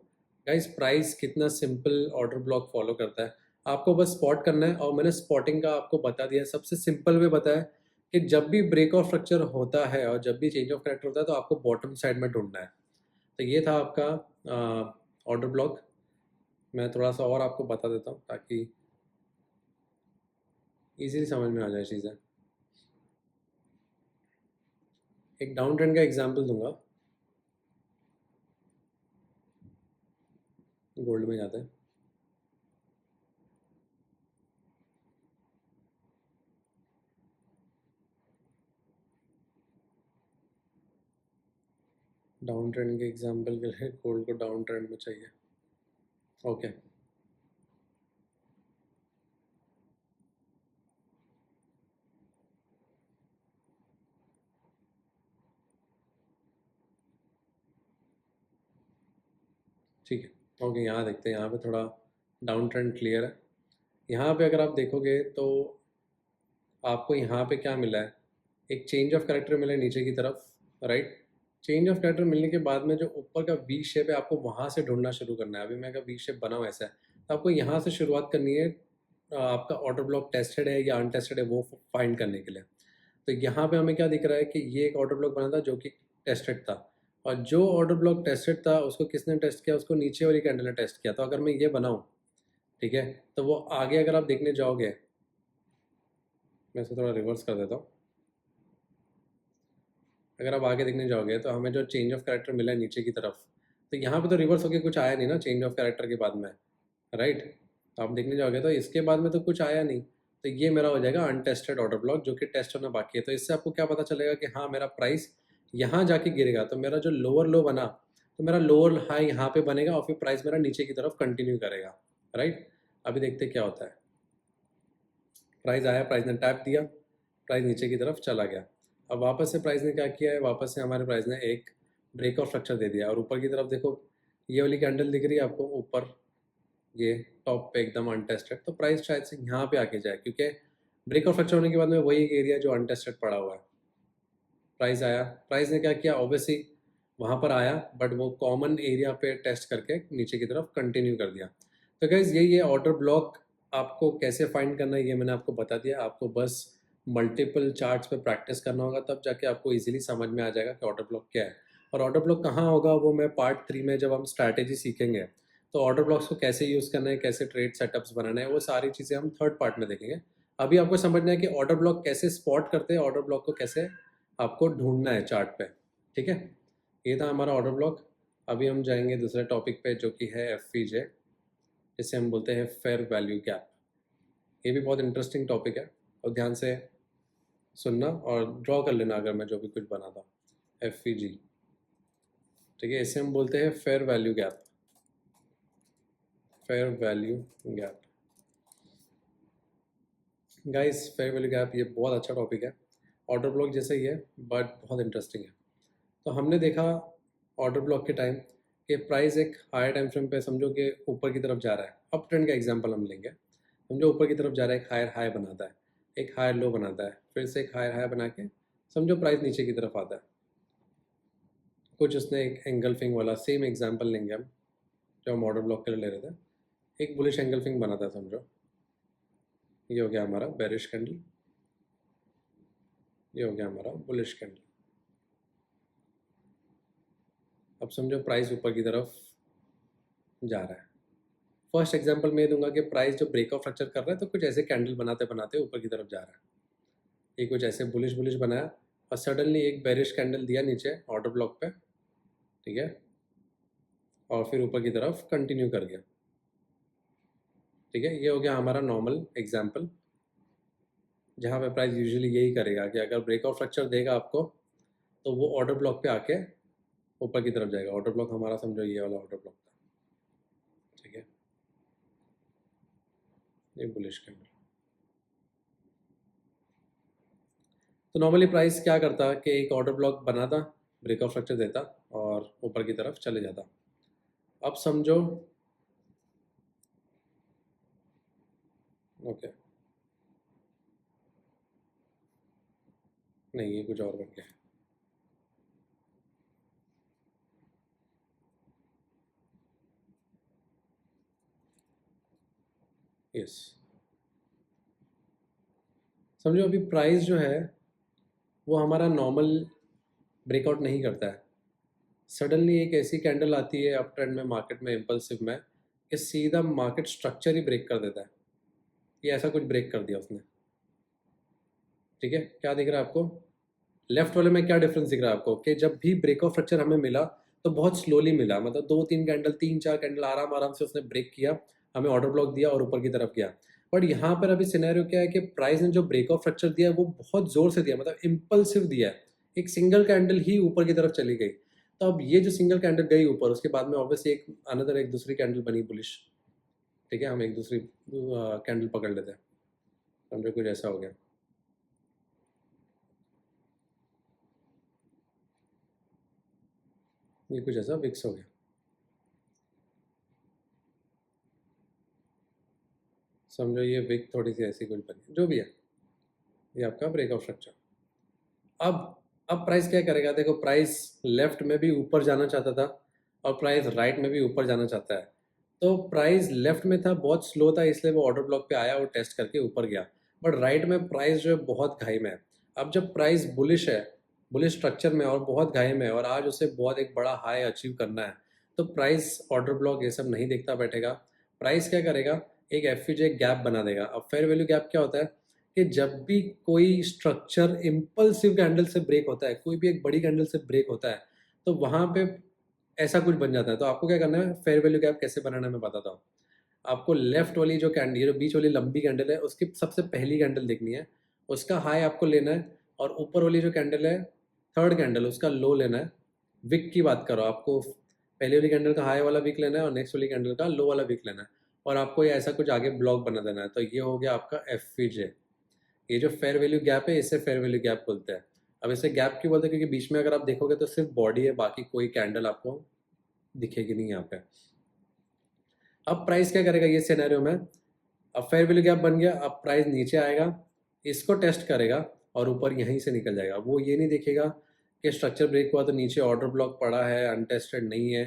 Speaker 1: गाइज प्राइस कितना सिंपल ऑर्डर ब्लॉक फॉलो करता है, आपको बस स्पॉट करना है। और मैंने स्पॉटिंग का आपको बता दिया, सबसे सिंपल वे बताया कि जब भी ब्रेक ऑफ स्ट्रक्चर होता है और जब भी चेंज ऑफ कैरेक्टर होता है तो आपको बॉटम साइड में ढूंढना है। तो ये था आपका ऑर्डर ब्लॉक। मैं थोड़ा सा और आपको बता देता हूँ ताकि इजीली समझ में आ जाए चीज़ें। एक डाउन ट्रेंड का एग्जांपल दूंगा, गोल्ड में जाते हैं। डाउन ट्रेंड के एग्जांपल के लिए गोल्ड को डाउन ट्रेंड में चाहिए, ओके। ठीक है, ओके, यहाँ देखते हैं, यहाँ पे थोड़ा डाउन ट्रेंड क्लियर है। यहाँ पे अगर आप देखोगे तो आपको यहाँ पे क्या मिला है, एक चेंज ऑफ कैरेक्टर मिला है नीचे की तरफ, राइट। चेंज ऑफ कैरेक्टर मिलने के बाद में जो ऊपर का वी शेप है आपको वहाँ से ढूंढना शुरू करना है। अभी मैं वी शेप बना हुआ ऐसा है, तो आपको यहाँ से शुरुआत करनी है, आपका ऑर्डर ब्लॉक टेस्टेड है या अनटेस्टेड है वो फाइंड करने के लिए। तो यहाँ पे हमें क्या दिख रहा है कि ये एक ऑर्डर ब्लॉक बना था जो कि टेस्टेड था, और जो ऑर्डर ब्लॉक टेस्टेड था उसको किसने टेस्ट किया, उसको नीचे वाली कैंडल ने टेस्ट किया। तो अगर मैं ये बनाऊँ, ठीक है, तो वो आगे अगर आप देखने जाओगे, मैं इसे थोड़ा रिवर्स कर देता हूँ। अगर आप आगे देखने जाओगे तो हमें जो चेंज ऑफ कैरेक्टर मिला है नीचे की तरफ, तो यहाँ पे तो रिवर्स होके कुछ आया नहीं ना चेंज ऑफ कैरेक्टर के बाद में, राइट। तो आप देखने जाओगे तो इसके बाद में तो कुछ आया नहीं, तो ये मेरा हो जाएगा अनटेस्टेड ऑर्डर ब्लॉक जो कि टेस्ट होना बाकी है। तो इससे आपको क्या पता चलेगा कि हाँ मेरा प्राइस यहाँ जाके गिरेगा, तो मेरा जो लोअर लो बना, तो मेरा लोअर हाई यहाँ पे बनेगा और फिर प्राइस मेरा नीचे की तरफ कंटिन्यू करेगा, राइट। अभी देखते क्या होता है, प्राइस आया, प्राइस ने टैप दिया, प्राइस नीचे की तरफ चला गया। अब वापस से प्राइस ने क्या किया है, वापस से हमारे प्राइस ने एक ब्रेक ऑफ स्ट्रक्चर दे दिया, और ऊपर की तरफ देखो ये वाली कैंडल दिख रही है आपको ऊपर, ये टॉप पे एकदम अनटेस्टेड। तो प्राइस शायद से यहाँ पे आके जाए, क्योंकि ब्रेक ऑफ स्ट्रक्चर होने के बाद में वही एक एरिया जो अनटेस्टेड पड़ा हुआ है। प्राइस आया, प्राइस ने क्या किया, ऑब्वियसली वहाँ पर आया, बट वो कॉमन एरिया पे टेस्ट करके नीचे की तरफ कंटिन्यू कर दिया। तो गाइज ये ऑर्डर ब्लॉक आपको कैसे फाइंड करना है ये मैंने आपको बता दिया। आपको बस मल्टीपल चार्ट्स पे प्रैक्टिस करना होगा, तब जाके आपको इजीली समझ में आ जाएगा कि ऑर्डर ब्लॉक क्या है। और ऑर्डर ब्लॉक कहाँ होगा वो मैं पार्ट 3 में जब हम स्ट्रैटेजी सीखेंगे, तो ऑर्डर ब्लॉक्स को कैसे यूज़ करना है, कैसे ट्रेड सेटअप्स बनाना है, वो सारी चीज़ें हम थर्ड पार्ट में देखेंगे। अभी आपको समझना है कि ऑर्डर ब्लॉक कैसे स्पॉट करते हैं, ऑर्डर ब्लॉक को कैसे आपको ढूंढना है चार्ट पे, ठीक है। ये था हमारा ऑर्डर ब्लॉक। अभी हम जाएंगे दूसरे टॉपिक पे जो कि है FVJ, जिसे हम बोलते हैं फेयर वैल्यू गैप। ये भी बहुत इंटरेस्टिंग टॉपिक है, और ध्यान से सुनना और ड्रॉ कर लेना अगर मैं जो भी कुछ बना था। FVG, ठीक है, इसे हम बोलते हैं fair value gap, fair value gap. Guys fair value gap ये बहुत अच्छा टॉपिक है, ऑर्डर ब्लॉक जैसे ही है बट बहुत इंटरेस्टिंग है। तो हमने देखा ऑर्डर ब्लॉक के टाइम कि प्राइस एक हायर टाइम फ्रेम पे समझो कि ऊपर की तरफ जा रहा है, अप ट्रेंड का एग्जांपल हम लेंगे, समझो ऊपर की तरफ जा रहा है, एक हायर हाई बनाता है, एक हायर लो बनाता है, फिर से एक हायर हाई बना के समझो प्राइस नीचे की तरफ आता है, कुछ उसने एक एंगल्फिंग वाला सेम एग्जांपल लेंगे हम जो हम ऑर्डर ब्लॉक के लिए ले रहे थे। एक बुलिश एंगल्फिंग बना था समझो, ये हो गया हमारा बेरिश कैंडल, ये हो गया हमारा बुलिश कैंडल। अब समझो प्राइस ऊपर की तरफ जा रहा है। फर्स्ट एग्जांपल मैं दूंगा कि प्राइस जो ब्रेकआउट स्ट्रक्चर कर रहा है तो कुछ ऐसे कैंडल बनाते बनाते ऊपर की तरफ जा रहा है। ये कुछ ऐसे बुलिश बुलिश बनाया और सडनली एक बेरिश कैंडल दिया नीचे ऑर्डर ब्लॉक पे, ठीक है, और फिर ऊपर की तरफ कंटिन्यू कर गया। ठीक है, ये हो गया हमारा नॉर्मल एग्जांपल जहाँ पे प्राइस यूजुअली यही करेगा कि अगर ब्रेकआउट स्ट्रक्चर देगा आपको तो वो ऑर्डर ब्लॉक पे आके ऊपर की तरफ जाएगा। ऑर्डर ब्लॉक हमारा समझो ये वाला ऑर्डर ब्लॉक था, ठीक है, ये बुलिश कैंडल। तो नॉर्मली प्राइस क्या करता कि एक ऑर्डर ब्लॉक बनाता, ब्रेकआउट स्ट्रक्चर देता और ऊपर की तरफ चले जाता। अब समझो ओके, नहीं ये कुछ और बन गया। यस, समझो अभी प्राइस जो है वो हमारा नॉर्मल ब्रेकआउट नहीं करता है। सडनली एक ऐसी कैंडल आती है अप ट्रेंड में मार्केट में इम्पल्सिव में कि सीधा मार्केट स्ट्रक्चर ही ब्रेक कर देता है। ये ऐसा कुछ ब्रेक कर दिया उसने, ठीक है। क्या दिख रहा है आपको लेफ्ट वाले में, क्या डिफरेंस दिख रहा है आपको कि जब भी ब्रेकआउट स्ट्रक्चर हमें मिला तो बहुत स्लोली मिला, मतलब 2-3 कैंडल 3-4 कैंडल आराम आराम से उसने ब्रेक किया, हमें ऑर्डर ब्लॉक दिया और ऊपर की तरफ गया। बट यहाँ पर अभी सिनेरियो क्या है कि प्राइस ने जो ब्रेकआउट स्ट्रक्चर दिया वो बहुत जोर से दिया, मतलब इम्पल्सिव दिया है। एक सिंगल कैंडल ही ऊपर की तरफ चली गई। तो अब ये जो सिंगल कैंडल गई ऊपर, उसके बाद में ऑब्वियसली एक अनदर एक दूसरी कैंडल बनी बुलिश, ठीक है, हम एक दूसरी कैंडल पकड़ लेते हैं, समझो कुछ ऐसा हो गया। ये कुछ ऐसा विक्स हो गया, समझो ये विक थोड़ी सी ऐसी कुछ बनी, जो भी है, ये आपका ब्रेकआउट स्ट्रक्चर। अब प्राइस क्या करेगा, देखो प्राइस लेफ्ट में भी ऊपर जाना चाहता था और प्राइस राइट में भी ऊपर जाना चाहता है। तो प्राइस लेफ्ट में था, बहुत स्लो था, इसलिए वो ऑर्डर ब्लॉक पे आया और टेस्ट करके ऊपर गया। बट राइट में प्राइस जो है बहुत घाई में है। अब जब प्राइस बुलिश है, बुलिश स्ट्रक्चर में और बहुत घाई में है और आज उसे बहुत एक बड़ा हाई अचीव करना है, तो प्राइस ऑर्डर ब्लॉक ये सब नहीं देखता बैठेगा। प्राइस क्या करेगा, एक एफयूजे गैप बना देगा। अब फेयर वैल्यू गैप क्या होता है कि जब भी कोई स्ट्रक्चर इम्पल्सिव कैंडल से ब्रेक होता है, कोई भी एक बड़ी कैंडल से ब्रेक होता है, तो वहाँ पे ऐसा कुछ बन जाता है। तो आपको क्या करना है, फेयर वैल्यू गैप कैसे बनाना है मैं बताता हूँ आपको। लेफ्ट वाली जो कैंडल, जो बीच वाली लंबी कैंडल है, उसकी सबसे पहली कैंडल देखनी है, उसका हाई आपको लेना है, और ऊपर वाली जो कैंडल है थर्ड कैंडल, उसका लो लेना है। विक की बात करो, आपको पहली वाली कैंडल का हाई वाला विक लेना है और नेक्स्ट वाली कैंडल का लो वाला विक लेना है, और आपको ये ऐसा कुछ आगे ब्लॉक बना देना है। तो ये हो गया आपका एफवीजे। ये जो फेयर वैल्यू गैप है इसे फेयर वैल्यू गैप बोलते हैं। अब इसे गैप क्यों बोलते हैं, क्योंकि बीच में अगर आप देखोगे तो सिर्फ बॉडी है, बाकी कोई कैंडल आपको दिखेगी नहीं यहाँ पे। अब प्राइस क्या करेगा ये सिनेरियो में, अब फेयर वैल्यू गैप बन गया, अब प्राइस नीचे आएगा, इसको टेस्ट करेगा और ऊपर यहीं से निकल जाएगा। वो ये नहीं देखेगा कि स्ट्रक्चर ब्रेक हुआ तो नीचे ऑर्डर ब्लॉक पड़ा है, अनटेस्टेड नहीं है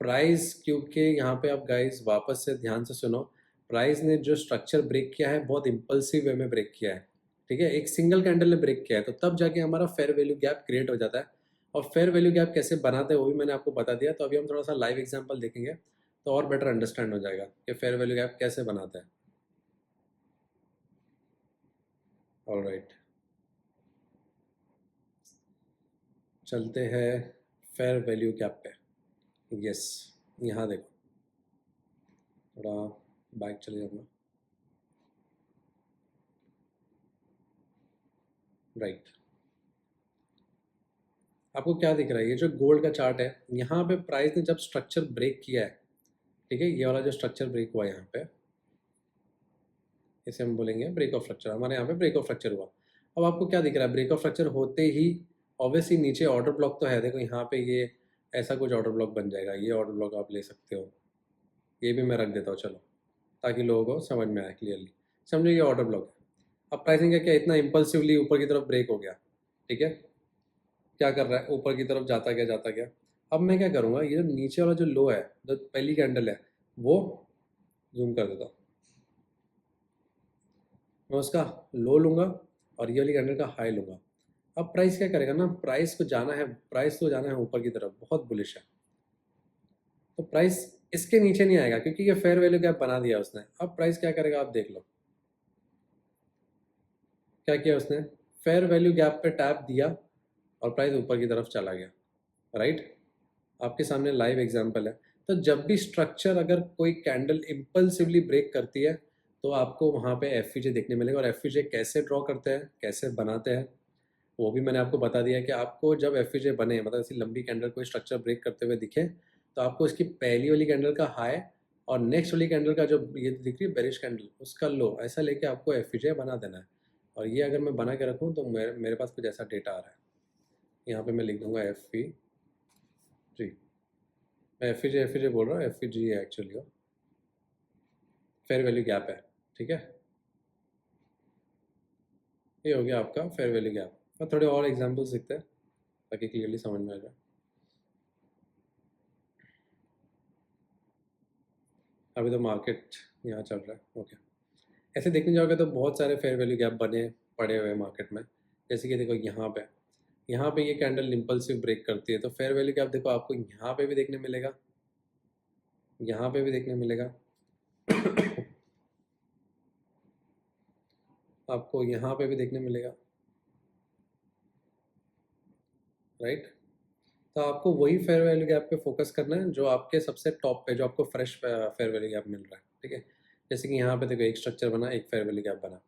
Speaker 1: प्राइस, क्योंकि यहाँ पे आप गाइस वापस से ध्यान से सुनो, प्राइस ने जो स्ट्रक्चर ब्रेक किया है बहुत इम्पल्सिव वे में ब्रेक किया है, ठीक है, एक सिंगल कैंडल ने ब्रेक किया है, तो तब जाके हमारा फेयर वैल्यू गैप क्रिएट हो जाता है। और फेयर वैल्यू गैप कैसे बनाते हैं वो भी मैंने आपको बता दिया। तो अभी हम थोड़ा सा लाइव एग्जांपल देखेंगे तो और बेटर अंडरस्टैंड हो जाएगा कि फेयर वैल्यू गैप कैसे बनाते हैं। ऑलराइट, चलते हैं फेयर वैल्यू गैप पे। यस, यहाँ देखो, थोड़ा बैक चले जाऊँगा। राइट, आपको क्या दिख रहा है, ये जो गोल्ड का चार्ट है, यहाँ पे प्राइस ने जब स्ट्रक्चर ब्रेक किया है, ठीक है, ये वाला जो स्ट्रक्चर ब्रेक हुआ है यहाँ पे, इसे हम बोलेंगे ब्रेक ऑफ स्ट्रक्चर। हमारे यहाँ पे ब्रेक ऑफ स्ट्रक्चर हुआ। अब आपको क्या दिख रहा है, ब्रेक ऑफ स्ट्रक्चर होते ही ऑब्वियसली नीचे ऑर्डर ब्लॉक तो है, देखो यहाँ पे ये ऐसा कुछ ऑर्डर ब्लॉक बन जाएगा, ये ऑर्डर ब्लॉक आप ले सकते हो, ये भी मैं रख देता हूँ चलो, ताकि लोगों को समझ में आए क्लियरली। समझो ये ऑर्डर ब्लॉक है। अब प्राइसिंग क्या, क्या इतना इम्पल्सिवली ऊपर की तरफ ब्रेक हो गया, ठीक है, क्या कर रहा है, ऊपर की तरफ जाता गया जाता गया, अब मैं क्या करूँगा, ये जो नीचे वाला जो लो है, जो पहली कैंडल है, वो जूम कर देता हूँ। मैं उसका लो लूँगा और ये वाली कैंडल का हाई लूँगा। अब प्राइस क्या करेगा ना, प्राइस को जाना है, प्राइस तो जाना है ऊपर की तरफ, बहुत बुलिश है। तो प्राइस इसके नीचे नहीं आएगा क्योंकि ये फेयर वैल्यू गैप बना दिया उसने। अब प्राइस क्या करेगा आप देख लो, क्या किया उसने, फेयर वैल्यू गैप पे टैप दिया और प्राइस ऊपर की तरफ चला गया, राइट। आपके सामने लाइव एग्जांपल है। तो जब भी स्ट्रक्चर, अगर कोई कैंडल इम्पल्सिवली ब्रेक करती है तो आपको वहाँ पे एफ देखने मिलेगा। और एफ कैसे ड्रॉ करते हैं, कैसे बनाते हैं, वो भी मैंने आपको बता दिया कि आपको जब एफ बने, मतलब ऐसी लंबी कैंडल कोई स्ट्रक्चर ब्रेक करते हुए दिखे, तो आपको इसकी पहली वाली कैंडल का हाई और नेक्स्ट वाली कैंडल का जो ये दिख रही है बेरिश कैंडल, उसका लो, ऐसा लेके आपको एफ बना देना है। और ये अगर मैं बना के रखूँ तो मेरे पास कुछ ऐसा डेटा आ रहा है। यहाँ पे मैं लिख दूंगा एफ जी, मैं एफ बोल रहा हूँ, एफ है एक्चुअली, वो फेयर वैल्यू गैप है, ठीक है। ये हो गया आपका फेयर वैल्यू गैप। और थोड़े और एग्जांपल्स दिखते हैं ताकि क्लियरली समझ में आ जाए। अभी तो मार्केट यहाँ चल रहा है, ओके। ऐसे देखने जाओगे तो बहुत सारे फेयर वैल्यू गैप बने पड़े हुए हैं मार्केट में। जैसे कि देखो यहाँ पे ये कैंडल इम्पल्सिव ब्रेक करती है, तो फेयर वैल्यू गैप देखो आपको यहाँ पे भी देखने मिलेगा, यहाँ पे भी देखने मिलेगा आपको यहाँ पे भी देखने मिलेगा, राइट। तो आपको वही फेयर वैल्यू गैप पे फोकस करना है जो आपके सबसे टॉप पे, जो आपको फ्रेश फेयर वैल्यू गैप मिल रहा है, ठीक है। जैसे कि यहाँ पे देखो एक स्ट्रक्चर बना, एक फेयर वैल्यू गैप बना।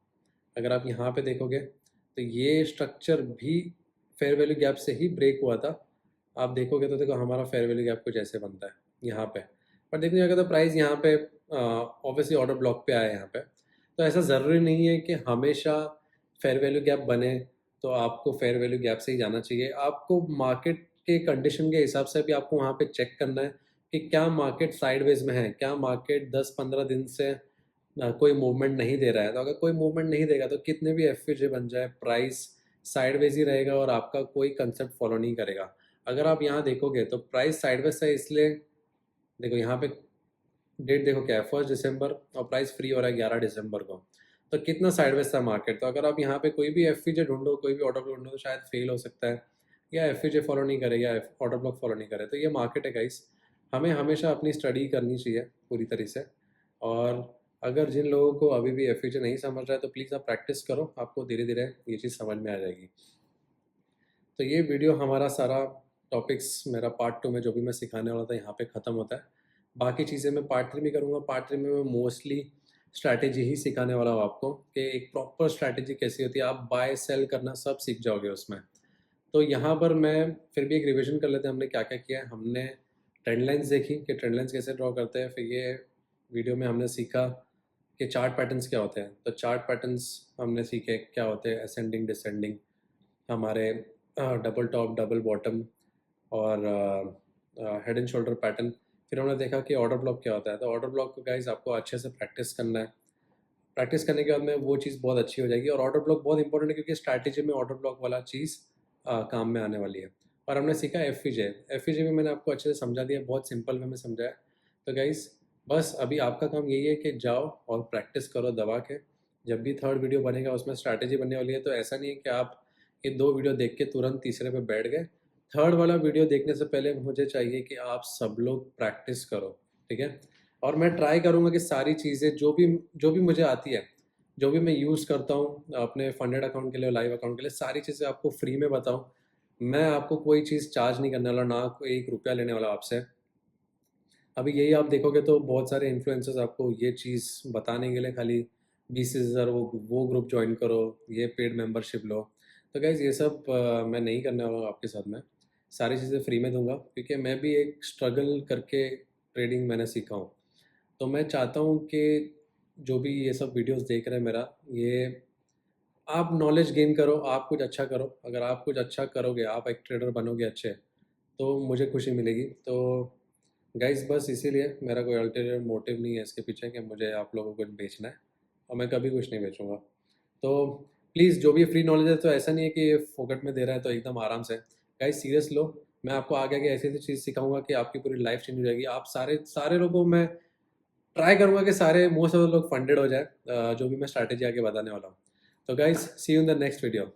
Speaker 1: अगर आप यहाँ पे देखोगे तो ये स्ट्रक्चर भी फेयर वैल्यू गैप से ही ब्रेक हुआ था। आप देखोगे तो देखो हमारा फेयर वैल्यू गैप कुछ ऐसे बनता है यहाँ पे। पर देखने जाएगा तो प्राइस यहाँ पे ऑब्वियसली ऑर्डर ब्लॉक पे आया यहाँ पे। तो ऐसा ज़रूरी नहीं है कि हमेशा फेयर वैल्यू गैप बने तो आपको फेयर वैल्यू गैप से ही जाना चाहिए। आपको मार्केट के कंडीशन के हिसाब से भी आपको वहाँ पे चेक करना है कि क्या मार्केट साइडवेज में है, क्या मार्केट 10-15 दिन से कोई मूवमेंट नहीं दे रहा है। तो अगर कोई मूवमेंट नहीं देगा तो कितने भी एफ बन जाए, प्राइस साइडवेज ही रहेगा और आपका कोई कंसेप्ट फॉलो नहीं करेगा। अगर आप यहाँ देखोगे तो प्राइस साइडवेज है, इसलिए देखो यहाँ पे डेट देखो क्या है, 1 दिसंबर, और प्राइस फ्री हो रहा है 11 दिसंबर को। तो कितना साइडवेज था मार्केट। तो अगर आप यहाँ पे कोई भी एफ ढूंढो, कोई भी ऑर्डर ढूंढो, तो शायद फेल हो सकता है, या एफ फॉलो नहीं करे, या ऑर्डर ब्लॉक फॉलो नहीं करे। तो ये मार्केट है गाइस, हमें हमेशा अपनी स्टडी करनी चाहिए पूरी तरह से। और अगर जिन लोगों को अभी भी एफ नहीं समझ रहा है तो प्लीज़ आप प्रैक्टिस करो, आपको धीरे धीरे ये चीज़ समझ में आ जाएगी। तो ये वीडियो हमारा सारा टॉपिक्स, मेरा पार्ट 2 में जो भी मैं सिखाने वाला था यहाँ पे ख़त्म होता है। बाकी चीज़ें मैं पार्ट 3 में करूँगा। पार्ट 3 में मैं मोस्टली स्ट्रैटेजी ही सिखाने वाला हूँ आपको, कि एक प्रॉपर स्ट्रैटेजी कैसी होती है, आप बाय सेल करना सब सीख जाओगे उसमें। तो यहाँ पर मैं फिर भी एक रिविजन कर लेते हैं, हमने क्या क्या किया है। हमने ट्रेंड लाइन्स देखी कि ट्रेंड लाइन्स कैसे ड्रॉ करते हैं। फिर ये वीडियो में हमने सीखा कि चार्ट पैटर्न्स क्या होते हैं। तो चार्ट पैटर्न्स हमने सीखे क्या होते हैं, असेंडिंग डिसेंडिंग, हमारे डबल टॉप डबल बॉटम, और हेड एंड शोल्डर पैटर्न। फिर हमने देखा कि ऑर्डर ब्लॉक क्या होता है। तो ऑर्डर ब्लॉक को गाइस आपको अच्छे से प्रैक्टिस करना है। प्रैक्टिस करने के बाद में वो चीज़ बहुत अच्छी हो जाएगी। और ऑर्डर ब्लॉक बहुत इंपॉर्टेंट है क्योंकि स्ट्रैटेजी में ऑर्डर ब्लॉक वाला चीज़ काम में आने वाली है। और हमने सीखा एफ में मैंने आपको अच्छे से समझा दिया, बहुत सिंपल वे में समझाया। तो गाइस बस अभी आपका काम यही है कि जाओ और प्रैक्टिस करो दबा के। जब भी थर्ड वीडियो बनेगा उसमें स्ट्रैटेजी बनने वाली है। तो ऐसा नहीं है कि आप ये 2 वीडियो देख के तुरंत तीसरे पे बैठ गए। थर्ड वाला वीडियो देखने से पहले मुझे चाहिए कि आप सब लोग प्रैक्टिस करो, ठीक है। और मैं ट्राई करूँगा कि सारी चीज़ें जो भी मुझे आती है, जो भी मैं यूज़ करता हूँ अपने फंडेड अकाउंट के लिए, लाइव अकाउंट के लिए, सारी चीज़ें आपको फ्री में बताऊँ। मैं आपको कोई चीज़ चार्ज नहीं करने वाला, ना कोई 1 रुपया लेने वाला आपसे। अभी यही आप देखोगे तो बहुत सारे इन्फ्लुएंसर्स आपको ये चीज़ बताने के लिए खाली 20,000 वो ग्रुप ज्वाइन करो, ये पेड मेंबरशिप लो। तो गाइज़ ये सब मैं नहीं करने वाला हूँ आपके साथ में। सारी चीज़ें फ्री में दूंगा क्योंकि मैं भी एक स्ट्रगल करके ट्रेडिंग मैंने सीखा हूँ। तो मैं चाहता हूँ कि जो भी ये सब वीडियोस देख रहे हैं मेरा, ये आप नॉलेज गेन करो, आप कुछ अच्छा करो। अगर आप कुछ अच्छा करोगे, आप एक ट्रेडर बनोगे अच्छे, तो मुझे खुशी मिलेगी। तो गाइस बस इसीलिए, मेरा कोई अल्टीरियर मोटिव नहीं है इसके पीछे कि मुझे आप लोगों को कुछ बेचना है, और मैं कभी कुछ नहीं बेचूंगा। तो प्लीज़ जो भी फ्री नॉलेज है, तो ऐसा नहीं है कि ये फोकट में दे रहा है तो एकदम आराम से। गाइस सीरियस लो, मैं आपको आगे आगे ऐसी ऐसी चीज़ सिखाऊंगा कि आपकी पूरी लाइफ चेंज हो जाएगी। आप सारे सारे लोगों को मैं ट्राई करूंगा कि सारे मोस्ट ऑफ द लोग फंडेड हो जाए, जो भी मैं स्ट्रैटेजी आगे बताने वाला हूँ। तो guys see you in the next video.